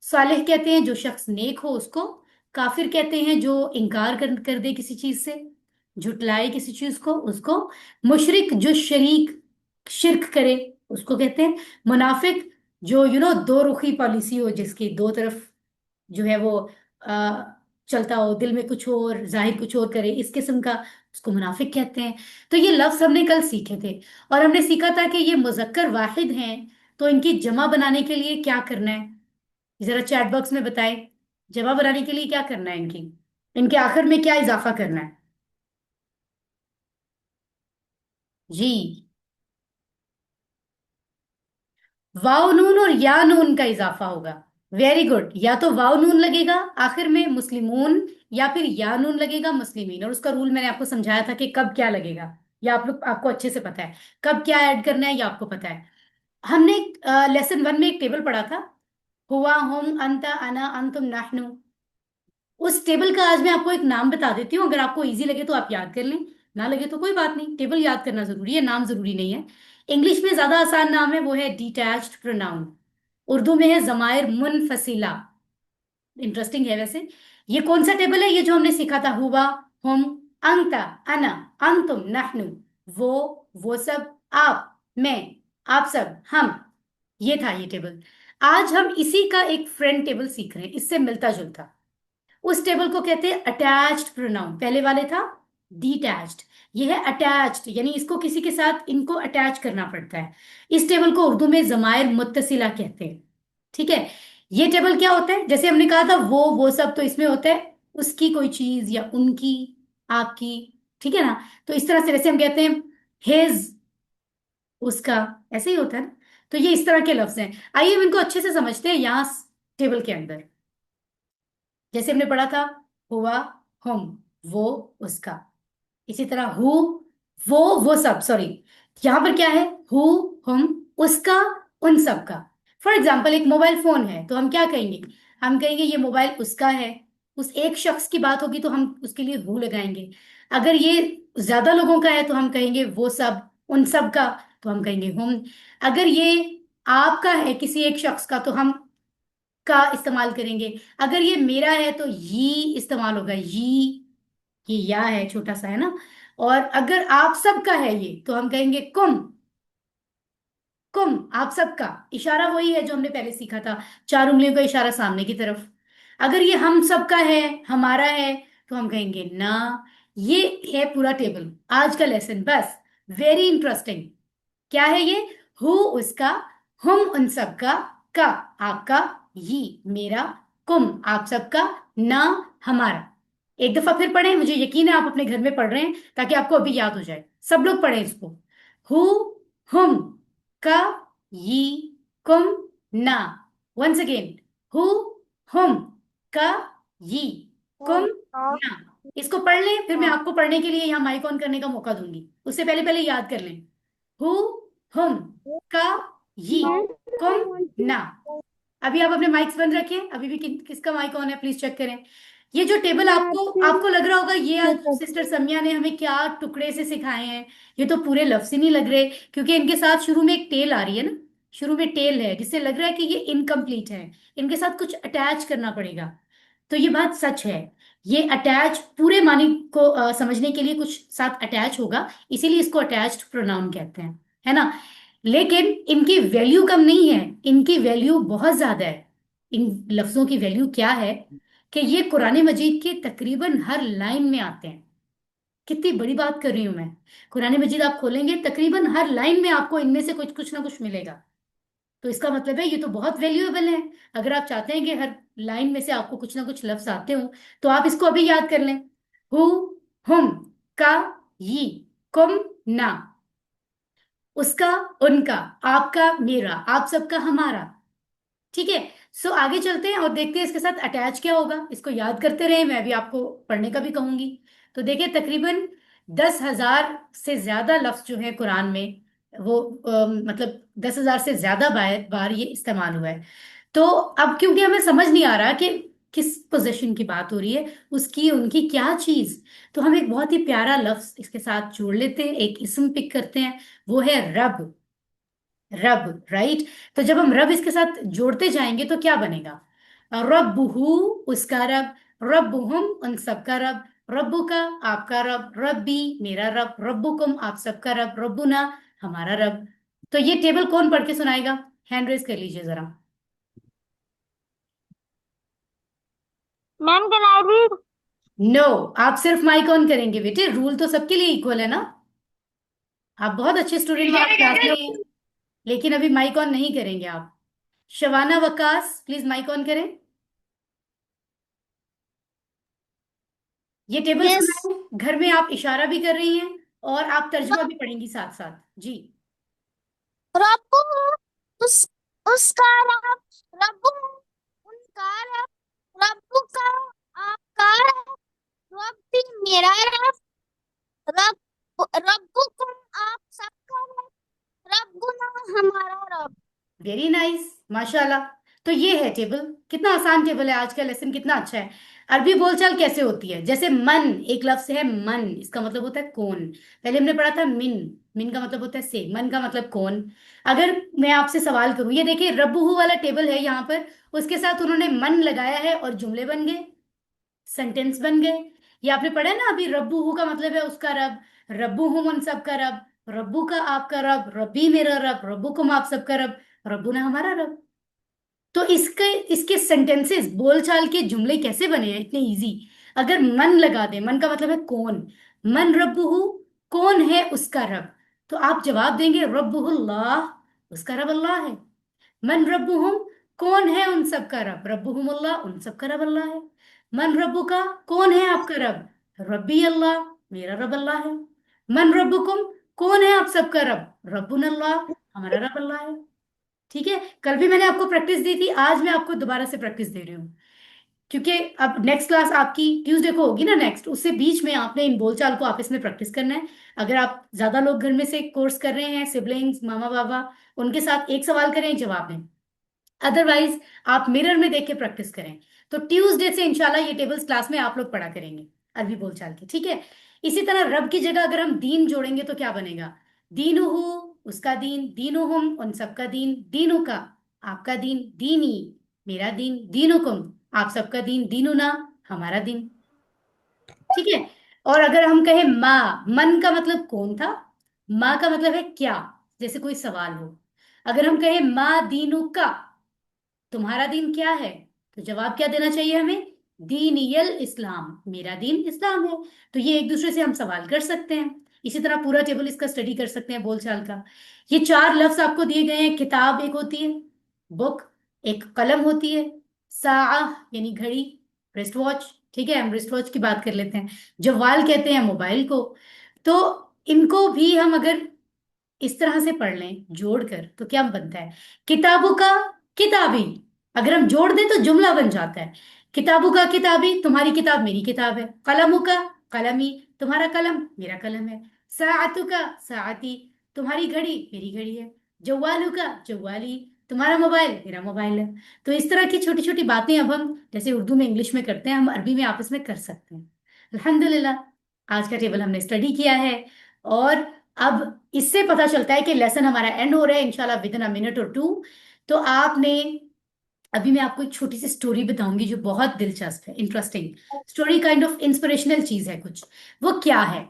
सालिह कहते हैं जो शख्स नेक हो उसको, काफिर कहते हैं जो इनकार कर दे किसी चीज से, झुटलाए किसी चीज को उसको, मुशरिक जो शरीक शिरक करे उसको कहते हैं, मुनाफिक जो दो रुखी पॉलिसी हो, जिसकी दो तरफ जो है वो आ, चलता हो, दिल में कुछ और जाहिर कुछ और करे, इस किस्म का, उसको मुनाफिक कहते हैं। तो ये लफ्ज हमने कल सीखे थे। और हमने सीखा था कि ये मुजक्कर वाहिद हैं, तो इनकी जमा बनाने के लिए क्या करना है, जरा चैट बॉक्स में बताएं। जमा बनाने के लिए क्या करना है, इनकी इनके आखिर में क्या इजाफा करना है जी? वाव नून और या नून का इजाफा होगा। Very good. या तो वाव नून लगेगा आखिर में मुस्लिमून, या फिर या नून लगेगा मुस्लिमीन। और उसका रूल मैंने आपको समझाया था कि कब क्या लगेगा, या आपको अच्छे से पता है कब क्या ऐड करना है, या आपको पता है। हमने लेसन वन में एक टेबल पढ़ा था, हुआ, हुम, अंता, अना, अंतुम, नाहनु। उस टेबल का आज मैं आपको एक नाम बता देती हूँ, अगर आपको इजी लगे तो आप याद कर लें, ना लगे तो कोई बात नहीं। टेबल याद करना जरूरी है, नाम जरूरी नहीं है। इंग्लिश में ज्यादा आसान नाम है, वो है डिटैच्ड प्रोनाउन। उर्दू में है जमायर मुनफसिला। इंटरेस्टिंग है वैसे। ये कौन सा टेबल है? ये जो हमने सीखा था, हुआ, हुम, अंता, अना, अंतुम, नहनु। वो सब, आप, मैं, आप सब, हम। ये था ये टेबल। आज हम इसी का एक फ्रेंड टेबल सीख रहे हैं, इससे मिलता जुलता। उस टेबल को कहते हैं अटैच्ड प्रोनाउन। पहले वाले था डिटैच्ड, ये है अटैच्ड, यानी इसको किसी के साथ इनको अटैच करना पड़ता है। इस टेबल को उर्दू में जमायर मुत्तसिला कहते हैं, ठीक है। ये टेबल क्या होता है? जैसे हमने कहा था वो सब, तो इसमें होता है उसकी कोई चीज, या उनकी, आपकी, ठीक है ना। तो इस तरह से, वैसे हम कहते हैं हिज, उसका, ऐसे ही होता है ना। तो ये इस तरह के लफ्ज हैं। आइए हम इनको अच्छे से समझते हैं यहाँ टेबल के अंदर। जैसे हमने पढ़ा था, हुआ, हम, वो, उसका। इसी तरह हु, वो सब, सॉरी, यहां पर क्या है? हु, हम, उसका, उन सब का। फॉर एग्जाम्पल एक मोबाइल फोन है, तो हम क्या कहेंगे? हम कहेंगे ये मोबाइल उसका है। उस एक शख्स की बात होगी तो हम उसके लिए हु लगाएंगे। अगर ये ज्यादा लोगों का है तो हम कहेंगे वो सब, उन सब का, तो हम कहेंगे हम। अगर ये आपका है, किसी एक शख्स का, तो हम का इस्तेमाल करेंगे। अगर ये मेरा है तो ये इस्तेमाल होगा, ये या है, छोटा सा है ना। और अगर आप सबका है ये, तो हम कहेंगे कुम, कुम, आप सबका। इशारा वही है जो हमने पहले सीखा था, चार उंगलियों का इशारा सामने की तरफ। अगर ये हम सबका है, हमारा है, तो हम कहेंगे ना। ये है पूरा टेबल, आज का लेसन बस। Very interesting. क्या है ये? हु, उसका, हम, उन सबका, का, आपका, ये, मेरा, कुम, आप सबका, ना, हमारा। एक दफा फिर पढ़ें, मुझे यकीन है आप अपने घर में पढ़ रहे हैं, ताकि आपको अभी याद हो जाए। सब लोग पढ़ें इसको। हु, हम, का, ये, कुम, ना। वंस अगेन, हु, हम, का, ये, कुम ना। इसको पढ़ लें, फिर मैं आपको पढ़ने के लिए यहाँ माइक ऑन करने का मौका दूंगी। उससे पहले पहले याद कर लें। हु, हम, का, ये, कुम ना। अभी आप अपने माइक्स बंद रखें। अभी भी किसका माइक ऑन है प्लीज चेक करें। ये जो टेबल आपको आपको लग रहा होगा ये आज सिस्टर समिया ने हमें क्या टुकड़े से सिखाए हैं, ये तो पूरे लफ्ज ही नहीं लग रहे, क्योंकि इनके साथ शुरू में एक टेल आ रही है ना। शुरू में टेल है जिससे लग रहा है कि ये इनकम्प्लीट है, इनके साथ कुछ अटैच करना पड़ेगा। तो ये बात सच है। ये अटैच पूरे मानी को समझने के लिए कुछ साथ अटैच होगा, इसीलिए इसको अटैच्ड प्रोनाउन कहते हैं, है ना। लेकिन इनकी वैल्यू कम नहीं है, इनकी वैल्यू बहुत ज्यादा है। इन लफ्जों की वैल्यू क्या है कि ये कुरान मजीद के तकरीबन हर लाइन में आते हैं। कितनी बड़ी बात कर रही हूं मैं। कुरान मजीद आप खोलेंगे तकरीबन हर लाइन में आपको इनमें से कुछ कुछ ना कुछ मिलेगा। तो इसका मतलब है ये तो बहुत वैल्यूएबल है। अगर आप चाहते हैं कि हर लाइन में से आपको कुछ ना कुछ लफ्ज आते हो, तो आप इसको अभी याद कर लें। हु, हम, का, ये, कुम ना। उसका, उनका, आपका, मेरा, आप सबका, हमारा। ठीक है। सो आगे चलते हैं और देखते हैं इसके साथ अटैच क्या होगा। इसको याद करते रहे, मैं भी आपको पढ़ने का भी कहूंगी। तो देखिए तकरीबन 10,000 से ज्यादा लफ्ज जो है कुरान में, वो मतलब 10,000 से ज्यादा बार बार ये इस्तेमाल हुआ है। तो अब क्योंकि हमें समझ नहीं आ रहा कि किस पोजीशन की बात हो रही है, उसकी उनकी क्या चीज, तो हम एक बहुत ही प्यारा लफ्ज इसके साथ जोड़ लेते हैं, एक इस्म पिक करते हैं। वो है रब। रब, राइट। तो जब हम रब इसके साथ जोड़ते जाएंगे तो क्या बनेगा। रब्बुहु, उसका रब। रब्बुहुम, उन सबका रब। रब्बुका, आपका रब। रब्बी, मेरा रब। रब्बुकुम, आप सबका रब। रब्बुना, हमारा रब। तो ये टेबल कौन पढ़ के सुनाएगा, हैंड रेज कर लीजिए जरा।
Ma'am can I read?
No, आप सिर्फ माइक ऑन करेंगे बेटे, रूल तो सबके लिए इक्वल है ना। आप बहुत अच्छे स्टूडेंट हैं, आप क्लास में हैं, लेकिन अभी माइक ऑन नहीं करेंगे आप। Shabana Waqas please mic on करें। ये टेबल
यस।
सुनाए, घर में आप इशारा भी कर रही हैं और आप तर्जुमा भी पढ़ेंगी साथ साथ जी।
रब्बु, उस उसका रब। रब्बु, उनका रब। रब्बु का, आपका रब। रब्बी, मेरा रब। रब रब्बुकुम, आप सबका रब। रब्बुना, हमारा रब।
वेरी नाइस, माशाल्लाह। तो ये है टेबल, कितना आसान टेबल है। आज का लेसन कितना अच्छा है। अरबी बोलचाल कैसे होती है, जैसे मन, एक लफ्ज है मन, इसका मतलब होता है कौन। पहले हमने पढ़ा था मिन, मिन का मतलब होता है से, मन का मतलब कौन। अगर मैं आपसे सवाल करूं, ये देखिए रब्बुहु वाला टेबल है यहाँ पर, उसके साथ उन्होंने मन लगाया है और जुमले बन गए, सेंटेंस बन गए। ये आपने पढ़ा है ना अभी, रब्बुहु का मतलब है उसका रब। रब्बुहुम, उन सबका रब। रब्बू का, आपका रब। रब्बी, मेरा रब। रब्बुकुम, आप सबका रब। रब्बुना, हमारा रब। तो इसके इसके सेंटेंसेस, बोलचाल के जुमले कैसे बने हैं इतने इजी। अगर मन लगा दे, मन का मतलब है कौन। मन रब्बुहु, कौन है उसका रब, तो आप जवाब देंगे रब्बुहुल्लाह, उसका रब अल्लाह है। मन रब्बुहुम, कौन है उन सब का रब। रब्बुहुमुल्लाह, उन सब का रब अल्लाह है। मन रब्बुका, कौन है आपका रब। रब्बी अल्लाह, मेरा रब अल्लाह है। मन रब्बुकुम, कौन है आप सबका रब। रब्बुन अल्लाह, हमारा रब अल्लाह है। ठीक है। कल भी मैंने आपको प्रैक्टिस दी थी, आज मैं आपको दोबारा से प्रैक्टिस दे रही हूँ, क्योंकि अब नेक्स्ट क्लास आपकी ट्यूसडे को होगी ना नेक्स्ट, उससे बीच में आपने इन बोलचाल को आपस में प्रैक्टिस करना है। अगर आप ज्यादा लोग घर में से कोर्स कर रहे हैं, सिबलिंग्स, मामा बाबा, उनके साथ एक सवाल करें, एक जवाब दें। अदरवाइज आप मिरर में देख के प्रैक्टिस करें। तो ट्यूसडे से इंशाल्लाह ये टेबल्स क्लास में आप लोग पढ़ा करेंगे, अरबी बोलचाल की, ठीक है। इसी तरह रब की जगह अगर हम दीन जोड़ेंगे तो क्या बनेगा। दीनुहु, उसका दीन। दीनुहुम, उन सबका दीन। दीनुका, आपका दीन। दीनी, मेरा दीन। दीनुकुम, आप सबका दीन। दीनुना, हमारा दीन। ठीक है। और अगर हम कहें माँ, मन का मतलब कौन था, माँ का मतलब है क्या, जैसे कोई सवाल हो। अगर हम कहें माँ दीनु का, तुम्हारा दीन क्या है, तो जवाब क्या देना चाहिए हमें। दीनियल इस्लाम, मेरा दीन इस्लाम है। तो ये एक दूसरे से हम सवाल कर सकते हैं। इसी तरह पूरा टेबल इसका स्टडी कर सकते हैं बोलचाल का। ये चार लफ्ज आपको दिए गए हैं। किताब एक होती है, बुक। एक कलम होती है। साआ यानी घड़ी, रिस्ट वॉच। ठीक है, हम रिस्ट वॉच की बात कर लेते हैं। जवाल कहते हैं मोबाइल को। तो इनको भी हम अगर इस तरह से पढ़ लें जोड़कर, तो क्या बनता है। किताबों का, किताबी। अगर हम जोड़ दें तो जुमला बन जाता है। किताबों का किताबी, तुम्हारी किताब मेरी किताब है। कलमों का कलमी, तुम्हारा कलम मेरा कलम है। साअतु का साअती, तुम्हारी घड़ी मेरी घड़ी है। जवालू का जवाली, तुम्हारा मोबाइल मेरा मोबाइल है। तो इस तरह की छोटी छोटी बातें अब हम जैसे उर्दू में इंग्लिश में करते हैं, हम अरबी में आपस में कर सकते हैं। अल्हम्दुलिल्लाह, आज का टेबल हमने स्टडी किया है। और अब इससे पता चलता है कि लेसन हमारा एंड हो रहा है इंशाल्लाह विद इन अ मिनट और टू। तो आपने, अभी मैं आपको एक छोटी सी स्टोरी बताऊंगी जो बहुत दिलचस्प है, interesting story, kind of inspirational चीज है कुछ। वो क्या है?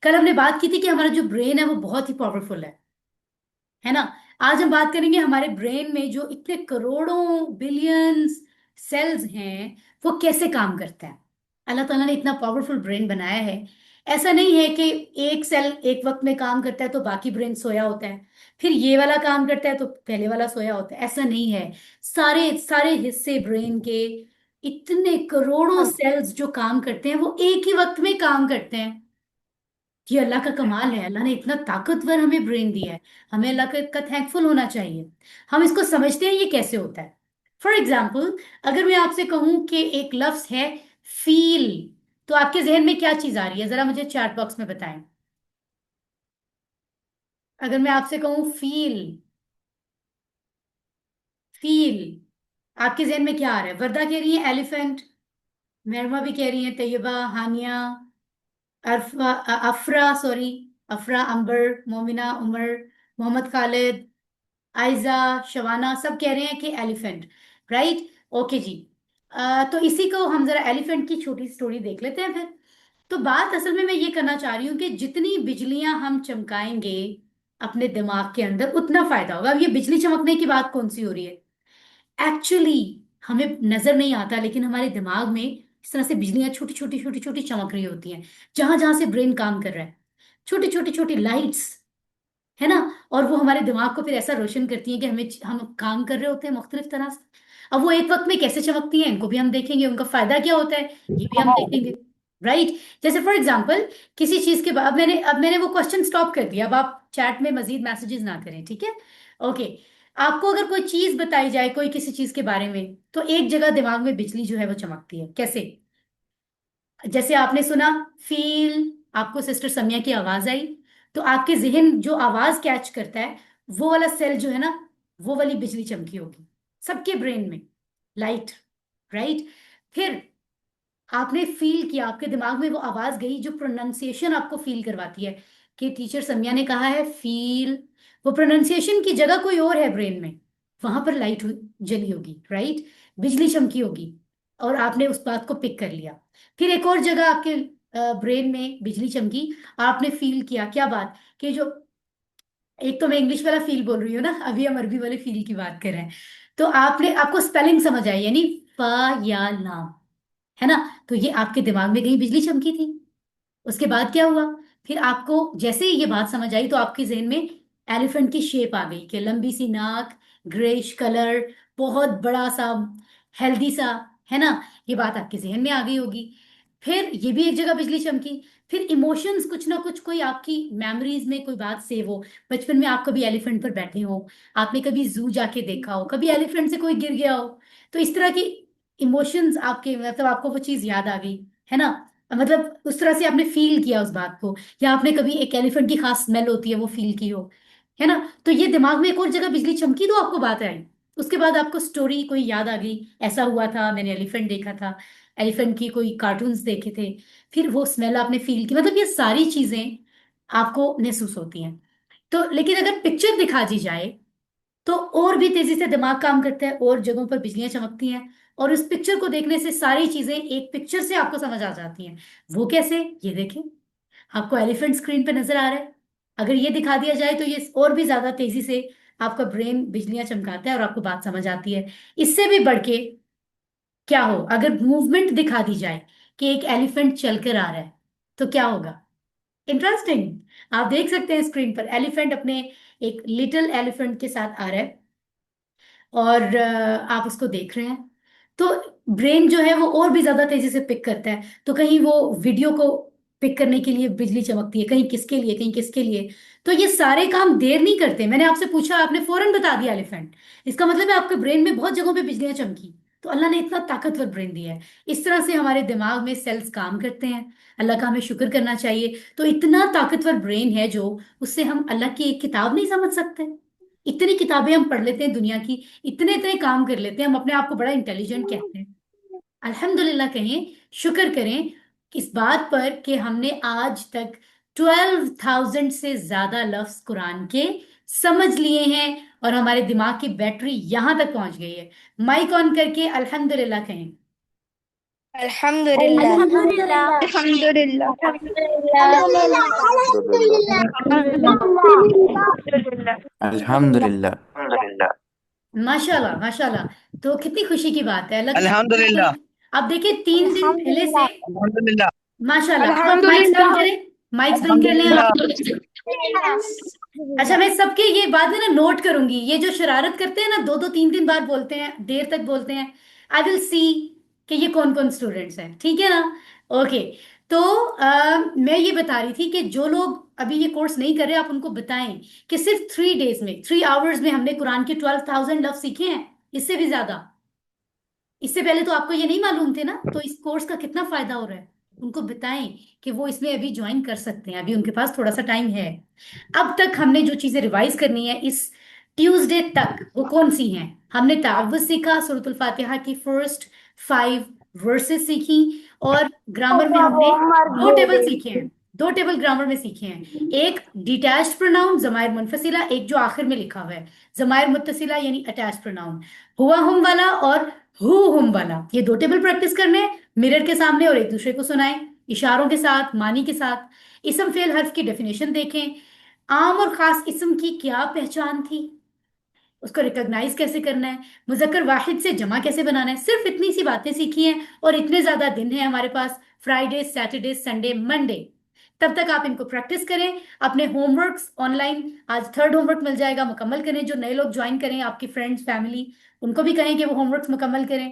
कल हमने बात की थी कि हमारा जो ब्रेन है वो बहुत ही पावरफुल है ना। आज हम बात करेंगे हमारे ब्रेन में जो इतने करोड़ों बिलियंस सेल्स हैं वो कैसे काम करते हैं। अल्लाह ताला ने इतना पावरफुल ब्रेन बनाया है। ऐसा नहीं है कि एक सेल एक वक्त में काम करता है तो बाकी ब्रेन सोया होता है, फिर ये वाला काम करता है तो पहले वाला सोया होता है, ऐसा नहीं है। सारे सारे हिस्से ब्रेन के, इतने करोड़ों सेल्स जो काम करते हैं वो एक ही वक्त में काम करते हैं। ये अल्लाह का कमाल है, अल्लाह ने इतना ताकतवर हमें ब्रेन दिया है। हमें अल्लाह का थैंकफुल होना चाहिए। हम इसको समझते हैं ये कैसे होता है। फॉर एग्जाम्पल, अगर मैं आपसे कहूं कि एक लफ्ज है फील, तो आपके जहन में क्या चीज आ रही है, जरा मुझे चैट बॉक्स में बताएं। अगर मैं आपसे कहूं फील, फील, आपके जहन में क्या आ रहा है? वर्दा कह रही है एलिफेंट, मरमा भी कह रही है, तैयबा, हानिया, अफरा, सॉरी, अफरा, अंबर, मोमिना, उमर, मोहम्मद खालिद, आयजा, शवाना, सब कह रहे हैं कि एलिफेंट। राइट, ओके जी। तो इसी को हम जरा एलिफेंट की छोटी स्टोरी देख लेते हैं फिर। तो बात असल में मैं ये करना चाह रही हूँ कि जितनी बिजलियां हम चमकाएंगे अपने दिमाग के अंदर उतना फायदा होगा। अब ये बिजली चमकने की बात कौन सी हो रही है? एक्चुअली हमें नजर नहीं आता लेकिन हमारे दिमाग में इस तरह से बिजलियां छोटी छोटी छोटी छोटी चमक रही होती हैं जहां जहां से ब्रेन काम कर रहा है। छोटी छोटी छोटी लाइट्स, है ना। और वो हमारे दिमाग को फिर ऐसा रोशन करती हैं कि हम काम कर रहे होते हैं मुख्तलिफ तरह से। अब वो एक वक्त में कैसे चमकती हैं इनको भी हम देखेंगे, उनका फायदा क्या होता है ये भी हम देखेंगे। राइट, जैसे फॉर एग्जाम्पल किसी चीज के बाद अब मैंने वो क्वेश्चन स्टॉप कर दिया। अब आप चैट में मजीद मैसेजेस ना करें, ठीक है? ओके। आपको अगर कोई चीज बताई जाए, कोई किसी चीज के बारे में, तो एक जगह दिमाग में बिजली जो है वो चमकती है। कैसे? जैसे आपने सुना फील, आपको सिस्टर समिया की आवाज आई, तो आपके जहन जो आवाज कैच करता है वो वाला सेल जो है ना, वो वाली बिजली चमकी होगी सबके ब्रेन में, लाइट। राइट, फिर आपने फील किया, आपके दिमाग में वो आवाज गई जो प्रोनाउंसिएशन आपको फील करवाती है कि टीचर समिया ने कहा है फील। वो प्रोनाउंसिएशन की जगह कोई और है ब्रेन में, वहां पर लाइट जली होगी, राइट, बिजली चमकी होगी, और आपने उस बात को पिक कर लिया। फिर एक और जगह आपके ब्रेन में बिजली चमकी, आपने फील किया क्या बात, कि जो, एक तो मैं इंग्लिश वाला फील बोल रही हूँ ना, अभी हम अरबी वाले फील की बात कर रहे हैं। तो आपको स्पेलिंग समझ आई, यानी फा या लाम, है ना। तो ये आपके दिमाग में कहीं बिजली चमकी थी। उसके बाद क्या हुआ? फिर आपको जैसे ही ये बात समझ आई तो आपके जहन में एलिफेंट की शेप आ गई कि लंबी सी नाक, ग्रेश कलर, बहुत बड़ा सा, हेल्दी सा, है ना। ये बात आपके जहन में आ गई होगी। फिर ये भी एक जगह बिजली चमकी। फिर इमोशंस, कुछ ना कुछ, कोई आपकी मेमोरीज में कोई बात सेव हो, बचपन में आप कभी एलिफेंट पर बैठे हो, आपने कभी जू जाके देखा हो, कभी एलिफेंट से कोई गिर गया हो, तो इस तरह की इमोशंस आपके, मतलब आपको वो चीज याद आ गई, है ना। मतलब उस तरह से आपने फील किया उस बात को, या आपने कभी एक एलिफेंट की खास स्मेल होती है वो फील की हो, है ना। तो ये दिमाग में एक और जगह बिजली चमकी तो आपको बात आई। उसके बाद आपको स्टोरी कोई याद आ गई, ऐसा हुआ था, मैंने एलिफेंट देखा था, एलिफेंट की कोई कार्टून्स देखे थे, फिर वो स्मेल आपने फील की। मतलब ये सारी चीजें आपको महसूस होती हैं। तो लेकिन अगर पिक्चर दिखा दी जाए तो और भी तेजी से दिमाग काम करता है, और जगहों पर बिजलियां चमकती हैं, और उस पिक्चर को देखने से सारी चीजें एक पिक्चर से आपको समझ आ जाती हैं। वो कैसे? ये देखें, आपको एलिफेंट स्क्रीन पे नजर आ रहा है। अगर ये दिखा दिया जाए तो ये और भी ज्यादा तेजी से आपका ब्रेन बिजलियां चमकाता है और आपको बात समझ आती है। इससे भी बढ़ के क्या हो, अगर मूवमेंट दिखा दी जाए कि एक एलिफेंट चलकर आ रहा है तो क्या होगा? इंटरेस्टिंग। आप देख सकते हैं स्क्रीन पर एलिफेंट अपने, एक लिटिल एलिफेंट के साथ आ रहा है, और आप उसको देख रहे हैं। तो ब्रेन जो है वो और भी ज्यादा तेजी से पिक करता है। तो कहीं वो वीडियो को पिक करने के लिए बिजली चमकती है, कहीं किसके लिए, कहीं किसके लिए। तो ये सारे काम देर नहीं करते। मैंने आपसे पूछा, आपने फौरन बता दिया एलिफेंट, इसका मतलब है आपके ब्रेन में बहुत जगहों पे बिजलियां चमकी। तो अल्लाह ने इतना ताकतवर ब्रेन दिया है। इस तरह से हमारे दिमाग में सेल्स काम करते हैं। अल्लाह का हमें शुक्र करना चाहिए। तो इतना ताकतवर ब्रेन है जो, उससे हम अल्लाह की एक किताब नहीं समझ सकते। इतनी किताबें हम पढ़ लेते हैं दुनिया की, इतने इतने काम कर लेते हैं, हम अपने आप को बड़ा इंटेलिजेंट कहते हैं। अल्हम्दुलिल्लाह कहें, शुक्र करें इस बात पर कि हमने आज तक 12,000 से ज्यादा लफ्ज कुरान के समझ लिए हैं और हमारे दिमाग की बैटरी यहां तक पहुंच गई है। माइक ऑन करके अल्हम्दुलिल्लाह कहें।
अल्हम्दुलिल्लाह।
अल्हम्दुलिल्लाह।
अल्हम्दुलिल्लाह।
अल्हम्दुलिल्लाह।
माशाल्लाह माशाल्लाह। तो कितनी खुशी की बात है।
अल्हम्दुलिल्लाह।
अब देखिए 3 दिन पहले से,
अल्हम्दुलिल्लाह।
माशाल्लाह। अब आप माइक्स बंद करें, माइक्स बंद कर लें आप। अच्छा, मैं सबके ये बात है ना नोट करूंगी। ये जो शरारत करते हैं ना, 2-2 3 दिन बाद बोलते हैं, देर तक बोलते हैं, आई विल सी कि ये कौन कौन स्टूडेंट्स हैं, ठीक है ना। ओके। तो मैं ये बता रही थी कि जो लोग अभी ये कोर्स नहीं कर रहे, आप उनको बताएं कि सिर्फ 3 डेज में, 3 आवर्स में हमने कुरान के 12,000 लफ्ज सीखे हैं, इससे भी ज्यादा। इससे पहले तो आपको ये नहीं मालूम थे ना, तो इस कोर्स का कितना फायदा हो रहा है। उनको बताएं कि वो इसमें अभी ज्वाइन कर सकते हैं, अभी उनके पास थोड़ा सा टाइम है। अब तक हमने जो चीजें रिवाइज करनी है इस ट्यूसडे तक, वो कौन सी हैं? हमने तावुज़ सीखा, सूरतुल फातिहा की फर्स्ट 5 वर्सेस सीखी, और ग्रामर में हमने 2 टेबल सीखे हैं। 2 टेबल ग्रामर में सीखे हैं। एक डिटैच्ड प्रोनाउन जमायर मुनफसिला, एक जो आखिर में लिखा हुआ है जमायर मुत्तसिला यानी अटैच्ड प्रोनाउन, हुआ हुम वाला और हु हुम वाला। ये 2 टेबल प्रैक्टिस करने हैं मिरर के सामने, और एक दूसरे को सुनाएं इशारों के साथ, मानी के साथ। इसम फेल हर्फ की डेफिनेशन देखें। आम और खास इसम की क्या पहचान थी, उसको रिकॉग्नाइज कैसे करना है, मुजक्कर वाहिद से जमा कैसे बनाना है। सिर्फ इतनी सी बातें सीखी हैं, और इतने ज्यादा दिन हैं हमारे पास, फ्राइडे, सैटरडे, संडे, मंडे। तब तक आप इनको प्रैक्टिस करें। अपने होमवर्क्स ऑनलाइन, आज 3rd होमवर्क मिल जाएगा, मुकम्मल करें। जो नए लोग ज्वाइन करें, आपकी फ्रेंड्स, फैमिली, उनको भी कहें कि वो होमवर्क्स मुकम्मल करें,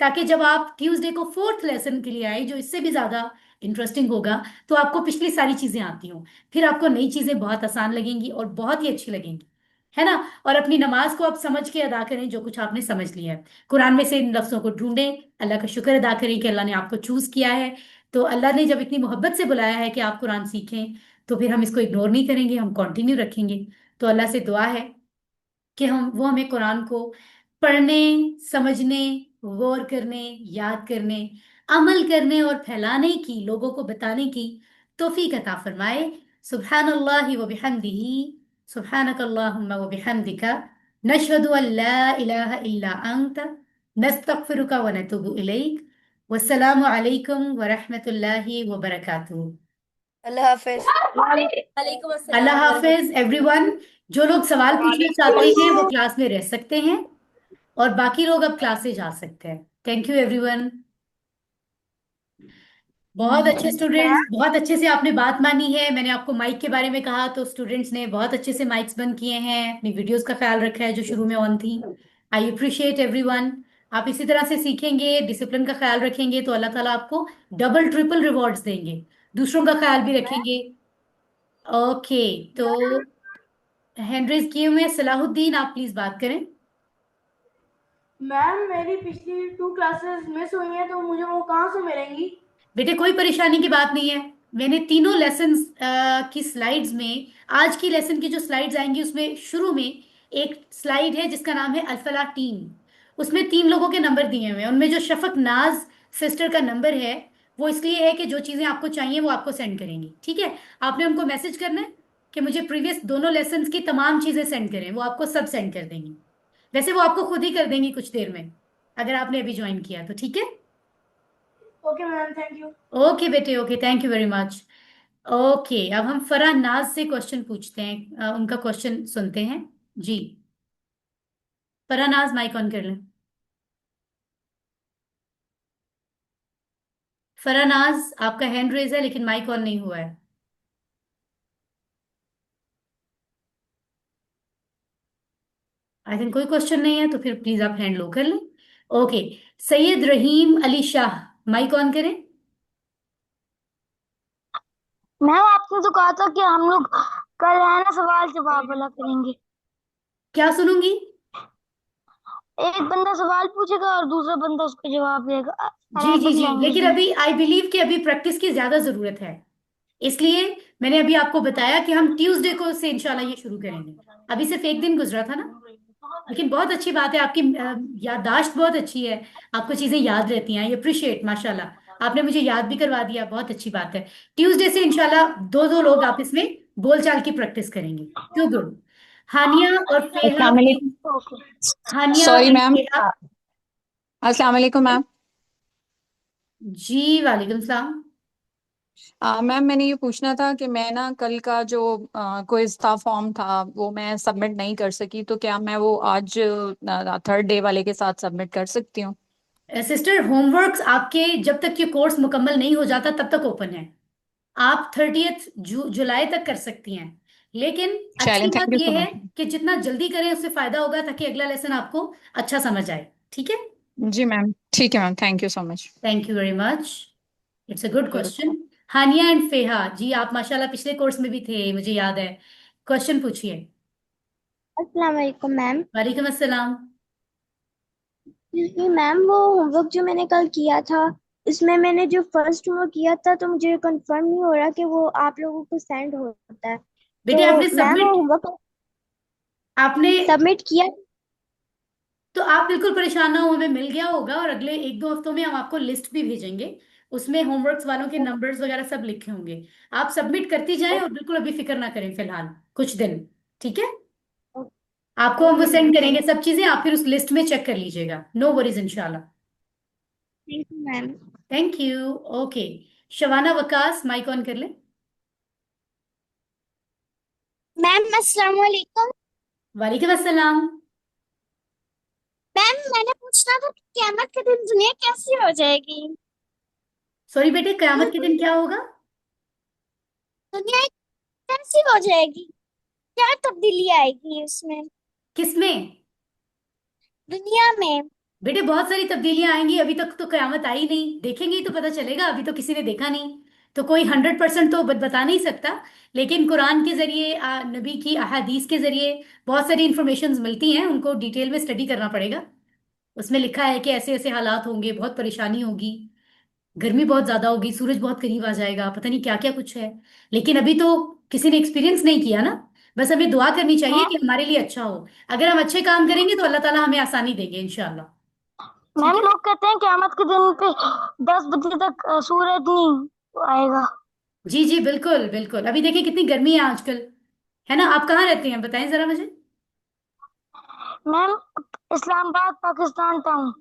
ताकि जब आप ट्यूसडे को 4th लेसन के लिए आए, जो इससे भी ज्यादा इंटरेस्टिंग होगा, तो आपको पिछली सारी चीजें आती हों। फिर आपको नई चीजें बहुत आसान लगेंगी और बहुत ही अच्छी लगेंगी, है ना। और अपनी नमाज को आप समझ के अदा करें, जो कुछ आपने समझ लिया है कुरान में से, इन लफ्जों को ढूंढें, अल्लाह का शुक्र अदा करें कि अल्लाह ने आपको चूज किया है। तो अल्लाह ने जब इतनी मोहब्बत से बुलाया है कि आप कुरान सीखें, तो फिर हम इसको इग्नोर नहीं करेंगे, हम कंटिन्यू रखेंगे। तो अल्लाह से दुआ है कि वो हमें कुरान को पढ़ने, समझने, गौर करने, याद करने, अमल करने और फैलाने की, लोगों को बताने की तौफीक अता फरमाए। सुब्हानल्लाहि व बिहम्दिही, सुब्हानकल्लाहुम्मा व बिहम्दिका, नशहदु अन ला इलाहा इल्ला अंत, नस्तगफिरुका व नतूबु इलैक। वस्सलामु अलैकुम व रहमतुल्लाहि व बरकातुहू।
अल्लाह हाफिज।
वालेकुम
अल्लाह
अस्सलाम
हाफिज एवरीवन। जो लोग सवाल पूछना चाहते हैं वो क्लास में रह सकते हैं, और बाकी लोग अब क्लास से जा सकते हैं। Thank you everyone. बहुत अच्छे स्टूडेंट्स, बहुत अच्छे से आपने बात मानी है। मैंने आपको माइक के बारे में कहा, तो स्टूडेंट्स ने बहुत अच्छे से माइक्स बंद किए हैं, अपनी वीडियोस का ख्याल रखा है जो शुरू में ऑन थी। I appreciate everyone. आप इसी तरह से सीखेंगे, डिसिप्लिन का ख्याल रखेंगे, तो अल्लाह ताला आपको डबल ट्रिपल रिवॉर्ड्स देंगे। दूसरों का ख्याल भी रखेंगे। ओके। तो हैंड रेज किए हुए हैं सलाहुद्दीन, आप प्लीज बात करें।
मैम मेरी पिछली 2 क्लासेस मिस हुई हैं, तो मुझे वो कहाँ से मिलेंगी?
बेटे कोई परेशानी की बात नहीं है। मैंने तीनों लेसन्स की स्लाइड्स में, आज की लेसन की जो स्लाइड्स आएंगी उसमें शुरू में एक स्लाइड है जिसका नाम है अल्फला टीम। उसमें 3 लोगों के नंबर दिए हुए हैं। उनमें जो शफक नाज सिस्टर का नंबर है, वो इसलिए है कि जो चीज़ें आपको चाहिए वो आपको सेंड करेंगी, ठीक है। आपने उनको मैसेज करना है कि मुझे प्रीवियस दोनों लेसन्स की तमाम चीज़ें सेंड करें, वो आपको सब सेंड कर देंगी। वैसे वो आपको खुद ही कर देंगी कुछ देर में, अगर आपने अभी ज्वाइन किया तो, ठीक है।
Okay ma'am, thank you.
Okay बेटे, okay, thank you very much. Okay, अब हम फरह नाज से क्वेश्चन पूछते हैं, उनका क्वेश्चन सुनते हैं जी। फरह नाज, माइक ऑन कर लें। फरह नाज, आपका हैंड रेज है लेकिन माइक ऑन नहीं हुआ है। आई थिंक कोई क्वेश्चन नहीं है, तो फिर प्लीज आप हैंड लो कर लें। Okay. Syed Rahim Ali Shah, mic on करें।
मैम आपने तो कहा था कि हम लोग कल है ना सवाल जवाब वाला करेंगे।
क्या सुनूंगी?
एक बंदा सवाल पूछेगा और दूसरा बंदा उसका जवाब देगा,
जी जी
अरेबिक
जी,
लैंग्वेज
लेकिन
में।
अभी आई बिलीव कि अभी प्रैक्टिस की ज्यादा जरूरत है, इसलिए मैंने अभी आपको बताया कि हम ट्यूसडे को से इंशाल्लाह ये शुरू करेंगे। अभी सिर्फ एक दिन गुजरा था ना, लेकिन बहुत अच्छी बात है आपकी, याददाश्त बहुत अच्छी है, आपको चीजें याद रहती हैं, ये अप्रिशिएट माशाल्लाह, आपने मुझे याद भी करवा दिया, बहुत अच्छी बात है। ट्यूसडे से इंशाल्लाह दो दो लोग आपस में बोलचाल की प्रैक्टिस करेंगे। To good. हानिया और फेहा,
अस्सलाम वालेकुम।
Okay.
Hania
sorry
and
ma'am.
Feha.
अस्सलाम वालेकुम मैम।
जी वालेकुम सलाम।
मैम मैंने ये पूछना था कि मैं ना कल का जो क्विज था, फॉर्म था, वो मैं सबमिट नहीं कर सकी, तो क्या मैं वो आज थर्ड डे वाले के साथ सबमिट कर सकती हूँ?
सिस्टर, होमवर्क्स आपके जब तक ये कोर्स मुकम्मल नहीं हो जाता तब तक ओपन है, आप 30th जुलाई तक कर सकती हैं। लेकिन
चलें,
अच्छी
थैंक
बात
यू सो
यह है
मच।
कि जितना जल्दी करें उससे फायदा होगा, ताकि अगला लेसन आपको अच्छा समझ आए। ठीक है।
जी मैम, ठीक है ma'am, thank you so much.
Thank you very much. It's a good question. Hania and Feha ji, आप माशाल्लाह पिछले कोर्स में भी थे, मुझे याद है। क्वेश्चन पूछिए।
अस्सलाम वालेकुम मैम।
वालेकुम अस्सलाम।
जी मैम, वो होमवर्क जो मैंने कल किया था, इसमें मैंने जो फर्स्ट होमवर्क किया था तो मुझे कंफर्म नहीं हो रहा कि वो आप लोगों को सेंड होता है।
बेटे,
तो
आपने
मैम वो
सबमिट,
होमवर्क
आपने,
सबमिट किया?
तो आप बिल्कुल परेशान ना हो, हमें मिल गया होगा, और अगले एक दो हफ्तों में हम आपको लिस्ट भी भेजेंगे, उसमें होमवर्क्स वालों के नंबर्स वगैरह सब लिखे होंगे। आप सबमिट करती जाएं और बिल्कुल अभी फिक्र ना करें फिलहाल कुछ दिन। ठीक है। आपको हम वो
ओके
सेंड
मैम,
करेंगे सब चीजें, आप फिर उस लिस्ट में चेक कर लीजिएगा, नो वरीज इंशाल्लाह।
Thank you ma'am.
Thank you. Okay. Shabana Waqas, mike on कर ले।
मैम अस्सलाम वालेकुम।
वालेकुम अस्सलाम।
मैम मैंने पूछना था कि क़यामत के दिन दुनिया कैसी हो जाएगी?
सॉरी बेटे, कयामत के दिन क्या होगा?
दुनिया कैसी हो जाएगी? क्या तब्दीली आएगी उसमें,
किसमें?
दुनिया में?
बेटे बहुत सारी तब्दीलियां आएंगी, अभी तक तो कयामत आई नहीं, देखेंगे ही तो पता चलेगा, अभी तो किसी ने देखा नहीं, तो कोई 100% तो बता नहीं सकता। लेकिन कुरान के जरिए, नबी की अहादीस के जरिए बहुत सारी इंफॉर्मेशंस मिलती हैं, उनको डिटेल में स्टडी करना पड़ेगा। उसमें लिखा है कि ऐसे ऐसे हालात होंगे, बहुत परेशानी होगी, गर्मी बहुत ज्यादा होगी, सूरज बहुत करीब आ जाएगा, पता नहीं क्या क्या कुछ है। लेकिन अभी तो किसी ने एक्सपीरियंस नहीं किया ना, बस हमें दुआ करनी चाहिए कि हमारे लिए अच्छा हो। अगर हम अच्छे काम करेंगे तो अल्लाह ताला हमें आसानी देंगे इंशाल्लाह। ठीक
मैम
है।
लोग कहते हैं क़यामत के दिन पे 10 बजे तक सूरज नहीं आएगा।
जी जी, बिल्कुल बिल्कुल, अभी देखिए कितनी गर्मी है आजकल, है ना? आप कहाँ रहते हैं बताएं जरा मुझे।
Ma'am Islamabad Pakistan town.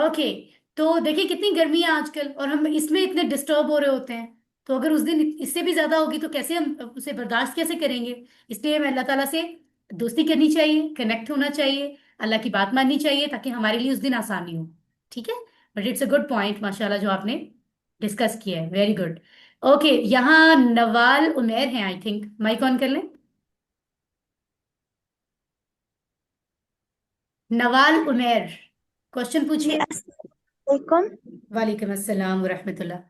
Okay. तो देखिए कितनी गर्मी है आजकल, और हम इसमें इतने डिस्टर्ब हो रहे होते हैं, तो अगर उस दिन इससे भी ज्यादा होगी तो कैसे हम उसे बर्दाश्त कैसे करेंगे? इसलिए हमें अल्लाह ताला से दोस्ती करनी चाहिए, कनेक्ट होना चाहिए, अल्लाह की बात माननी चाहिए, ताकि हमारे लिए उस दिन आसानी हो। ठीक है। But it's a good point माशाल्लाह जो आपने डिस्कस किया है, वेरी गुड। ओके, यहाँ नवाल उमेर हैं, आई थिंक, माइक ऑन कर लें। नवाल उमेर, क्वेश्चन
जी
पूछिए।
अस्सलाम।
वालेकुम अस्सलाम व रहमतुल्लाह।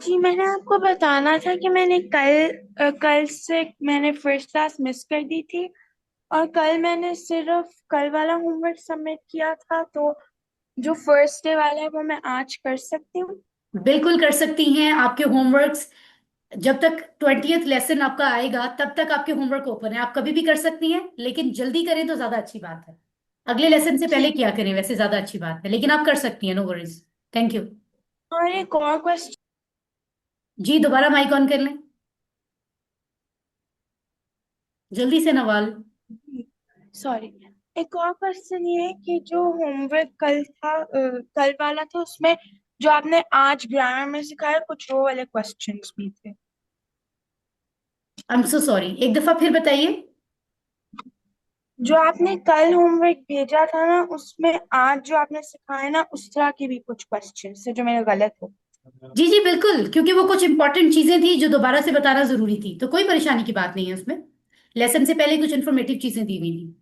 जी मैंने आपको बताना था कि मैंने कल से मैंने फर्स्ट क्लास मिस कर दी थी, और कल मैंने सिर्फ कल वाला होमवर्क सबमिट किया था, तो जो फर्स्ट डे वाला है वो मैं आज कर सकती हूँ?
बिल्कुल कर सकती हैं, आपके होमवर्क्स जब तक 20th लेसन आपका आएगा तब तक आपके होमवर्क ओपन है, आप कभी भी कर सकती हैं, लेकिन जल्दी करें तो ज्यादा अच्छी बात है। अगले लेसन से पहले
ठीक।
किया करें, वैसे ज्यादा अच्छी बात है, लेकिन आप कर सकती हैं, नो वरीज। Thank you.
और एक और क्वेश्चन।
जी दोबारा माइक ऑन कर लें, जल्दी से नवाल।
सॉरी, एक और क्वेश्चन ये है कि जो होमवर्क कल था, कल वाला था, उसमें जो आपने आज ग्रामर में सिखाया, कुछ वो वाले क्वेश्चंस भी थे।
आई एम सो सॉरी, एक दफा फिर बताइए।
जो आपने कल होमवर्क भेजा था ना, उसमें आज जो आपने सिखाया ना, उस तरह के भी कुछ क्वेश्चन थे जो मेरे गलत हो।
जी जी बिल्कुल, क्योंकि वो कुछ इंपॉर्टेंट चीजें थी जो दोबारा से बताना जरूरी थी, तो कोई परेशानी की बात नहीं है उसमें, लेसन से पहले कुछ इन्फॉर्मेटिव चीजें दी हुई थी।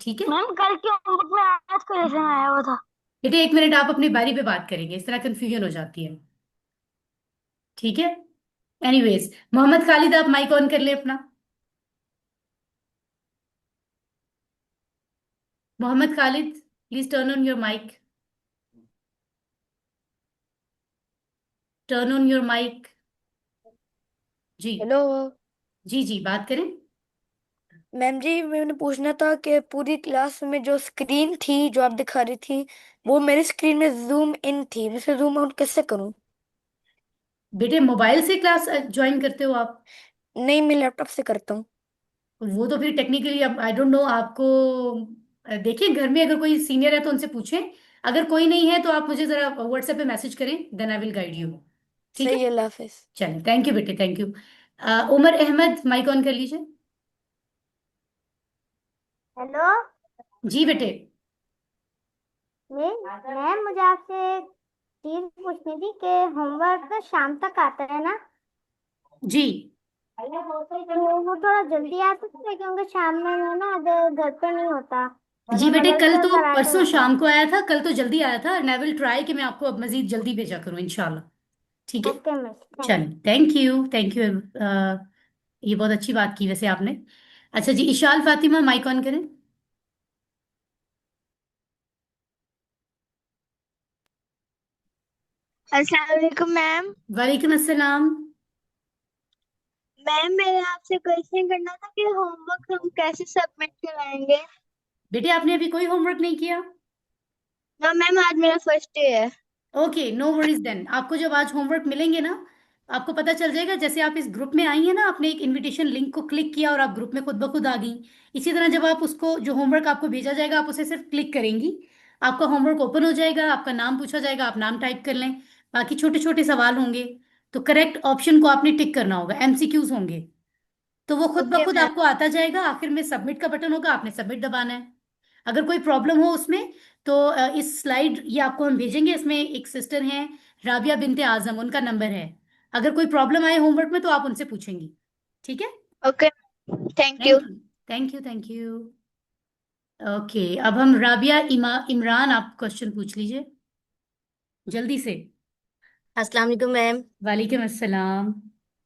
ठीक है।
मैम कल के होमवर्क में आज का लेसन आया हुआ था।
बेटे एक मिनट, आप अपनी बारी पे बात करेंगे, इस तरह कंफ्यूजन हो जाती है। ठीक है। एनीवेज, मोहम्मद खालिद, आप माइक ऑन कर ले अपना। Mohammad Khalid, please turn on your mike. Turn on your mike. जी।
हेलो
जी जी, बात करें।
मैम जी, मैंने पूछना था कि पूरी क्लास में जो स्क्रीन थी जो आप दिखा रही थी, वो मेरी स्क्रीन में जूम इन थी, मैं इसे जूम आउट कैसे करूं?
बेटे, मोबाइल से क्लास ज्वाइन करते हो आप?
नहीं, मैं लैपटॉप से करता हूँ।
वो तो फिर टेक्निकली, अब आई डोंट नो आपको। देखिए, घर में अगर कोई सीनियर है तो उनसे पूछें। अगर कोई नहीं है तो आप मुझे जरा व्हाट्सएप पे मैसेज करें, then I will guide you. ठीक है।
सही है, अल्लाह हाफिज।
चलिए, थैंक यू बेटे, thank you. Umar Ahmed, mic on कर लीजिए।
हेलो
जी बेटे।
मैम, मुझे आपसे एक चीज पूछनी थी कि होमवर्क तो शाम तक आता है ना?
जी।
तो वो थोड़ा जल्दी आ सकता है क्योंकि शाम में मैं ना घर पे नहीं होता,
जी
मैं
बेटे, कल
मदरसा
तो
कराटे
परसों
होता है।
शाम को आया था, कल तो जल्दी आया था, एंड आई विल ट्राई कि मैं आपको अब मजीद जल्दी भेजा करूं इंशाल्लाह। ठीक है।
ओके मिस, थैंक
चलिए, थैंक यू, थैंक यू। ये बहुत अच्छी बात की वैसे आपने। अच्छा जी, इशाल फातिमा, माइक ऑन करें।
अस्सलाम वालेकुम मैम।
वालेकुम अस्सलाम।
मैम, मेरे आपसे क्वेश्चन करना था कि होमवर्क हम कैसे सबमिट कराएंगे।
बेटे, आपने अभी कोई होमवर्क नहीं किया?
नो मैम, आज मेरा फर्स्ट डे है।
Okay, no worries then. आपको जब आज होमवर्क मिलेंगे ना, आपको पता चल जाएगा। जैसे आप इस ग्रुप में आई हैं ना, आपने एक इनविटेशन लिंक को क्लिक किया और आप ग्रुप में खुद ब खुद आ गई। इसी तरह जब आप उसको, जो होमवर्क आपको भेजा जाएगा, आप उसे सिर्फ क्लिक करेंगी, आपका होमवर्क ओपन हो जाएगा, आपका नाम पूछा जाएगा, आप नाम टाइप कर लें। बाकी छोटे छोटे सवाल होंगे, तो करेक्ट ऑप्शन को आपने टिक करना होगा, एमसीक्यूज होंगे। तो वो खुद ब
ओके
खुद
मैम।
आपको आता जाएगा। आखिर में सबमिट का बटन होगा, आपने सबमिट दबाना है। अगर कोई प्रॉब्लम हो उसमें, तो इस स्लाइड ये आपको हम भेजेंगे, इसमें एक सिस्टर हैं, राबिया बिनते आजम, उनका नंबर है। अगर कोई प्रॉब्लम आए होमवर्क में तो आप उनसे पूछेंगी। ठीक है।
Okay, thank you.
Thank you, thank you, thank you. Okay, अब हम राबिया इमरान, आप क्वेश्चन पूछ लीजिए जल्दी से।
अस्सलाम वालेकुम मैम।
वालेकुम अस्सलाम।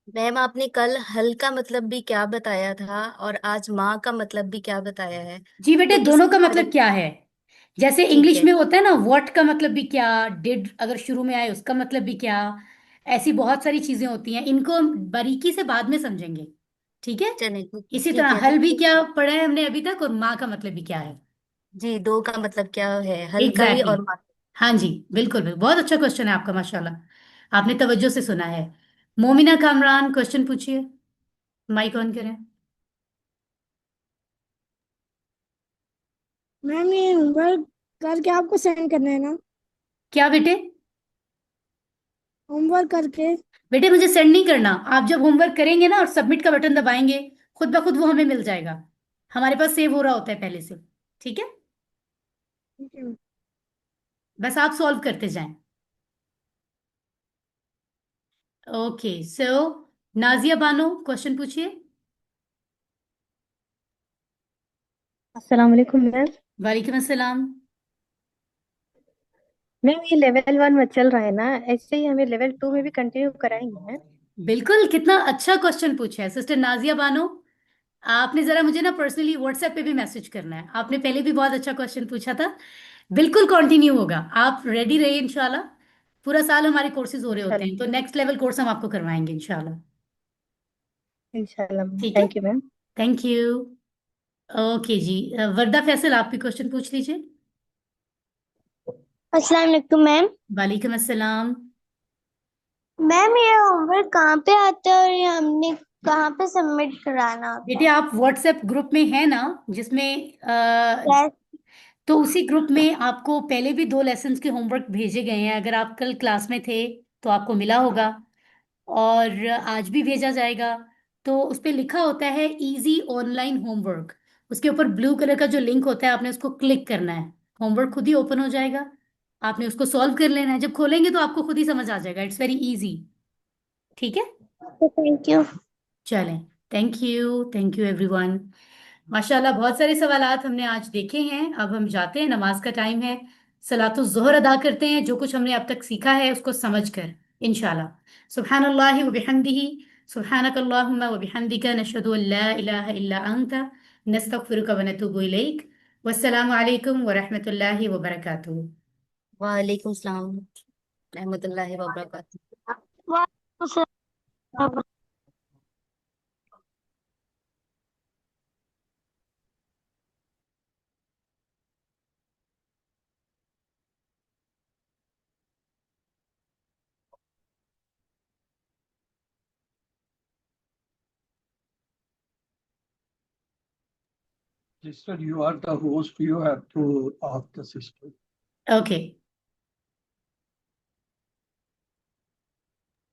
मैम, आपने कल हल का मतलब भी क्या बताया था और आज माँ का मतलब भी क्या बताया है?
जी बेटे,
तो
दोनों
इसके
का
बारे
मतलब
में।
क्या है? जैसे
ठीक
इंग्लिश
है।
में होता है ना, व्हाट का मतलब भी क्या, डिड अगर शुरू में आए उसका मतलब भी क्या। ऐसी बहुत सारी चीजें होती हैं, इनको हम बारीकी से बाद में समझेंगे। ठीक है।
चलिए, ठीक है,
इसी
ठीक
तरह
है,
हल
ठीक
भी
है।
क्या पढ़ा है हमने अभी तक, और माँ का मतलब भी क्या है।
जी, दो का मतलब क्या है, हल का भी
एग्जैक्टली
और
exactly.
माँ।
हाँ जी, बिल्कुल बिल्कुल, बहुत अच्छा क्वेश्चन है आपका, माशाल्लाह, आपने तवज्जो से सुना है। मोमिना कामरान, क्वेश्चन पूछिए, माइक ऑन करें।
मैम, ये होमवर्क करके आपको सेंड करना है ना?
क्या बेटे?
होमवर्क करके।
बेटे, मुझे सेंड नहीं करना। आप जब होमवर्क करेंगे ना और सबमिट का बटन दबाएंगे, खुद ब खुद वो हमें मिल जाएगा। हमारे पास सेव हो रहा होता है पहले से। ठीक है।
ठीक है।
बस आप सॉल्व करते जाएं। ओके, सो नाजिया बानो, क्वेश्चन पूछिए।
अस्सलाम वालेकुम मैम।
वालेकुम अस्सलाम।
मैम, ये लेवल 1 में चल रहा है ना, ऐसे ही हमें लेवल 2 में भी कंटिन्यू कराएंगे मैम?
बिल्कुल, कितना अच्छा क्वेश्चन पूछा है सिस्टर नाजिया बानो। आपने जरा मुझे ना पर्सनली व्हाट्सएप पे भी मैसेज करना है, आपने पहले भी बहुत अच्छा क्वेश्चन पूछा था। बिल्कुल कंटिन्यू होगा, आप रेडी रहिए इंशाल्लाह। पूरा साल हमारे कोर्सेज हो रहे होते हैं,
इंशाल्लाह।
तो नेक्स्ट लेवल कोर्स हम आपको करवाएंगे इंशाल्लाह।
इंशाल्लाह मैम,
ठीक है।
Thank you ma'am.
Thank you. Okay जी, वर्दा फैसल, आप भी क्वेश्चन पूछ लीजिए।
अस्सलाम वालेकुम मैम।
वालेकुम अस्सलाम।
मैम, ये होमवर्क कहाँ पे आता है और ये हमने कहाँ पे सबमिट कराना होता
बेटे,
है?
आप व्हाट्सएप ग्रुप में हैं ना, जिसमें
यस।
तो उसी ग्रुप में आपको पहले भी 2 लेसन्स के होमवर्क भेजे गए हैं। अगर आप कल क्लास में थे तो आपको मिला होगा, और आज भी भेजा जाएगा। तो उस पे लिखा होता है इजी ऑनलाइन होमवर्क। उसके ऊपर ब्लू कलर का जो लिंक होता है, आपने उसको क्लिक करना है, होमवर्क खुद ही ओपन हो जाएगा। आपने उसको सॉल्व कर लेना है, जब खोलेंगे तो आपको खुद ही समझ आ जाएगा, इट्स वेरी इजी। ठीक है।
Thank you.
चलें, thank you, thank you everyone. माशाल्लाह, बहुत सारे सवालात हमने आज देखे हैं। अब हम जाते हैं, नमाज का टाइम है। सलातुल ज़ोहर अदा करते हैं, जो कुछ हमने अब तक सीखा है उसको समझ कर इंशाल्लाह। सुब्हानल्लाहि व बिहम्दिही, सुब्हानकल्लाहुम्मा व बिहम्दिका, नशहदु अल्ला इलाहा इल्ला अंता, नस्तगफिरुका व नतूबु इलैक। वस्सलामु अलैकुम व रहमतुल्लाहि व बरकातुहू।
वालेकुम सलाम रहमतुल्लाहि व बरकातुहू।
Sister, you are the host. You have to ask the sister.
Okay.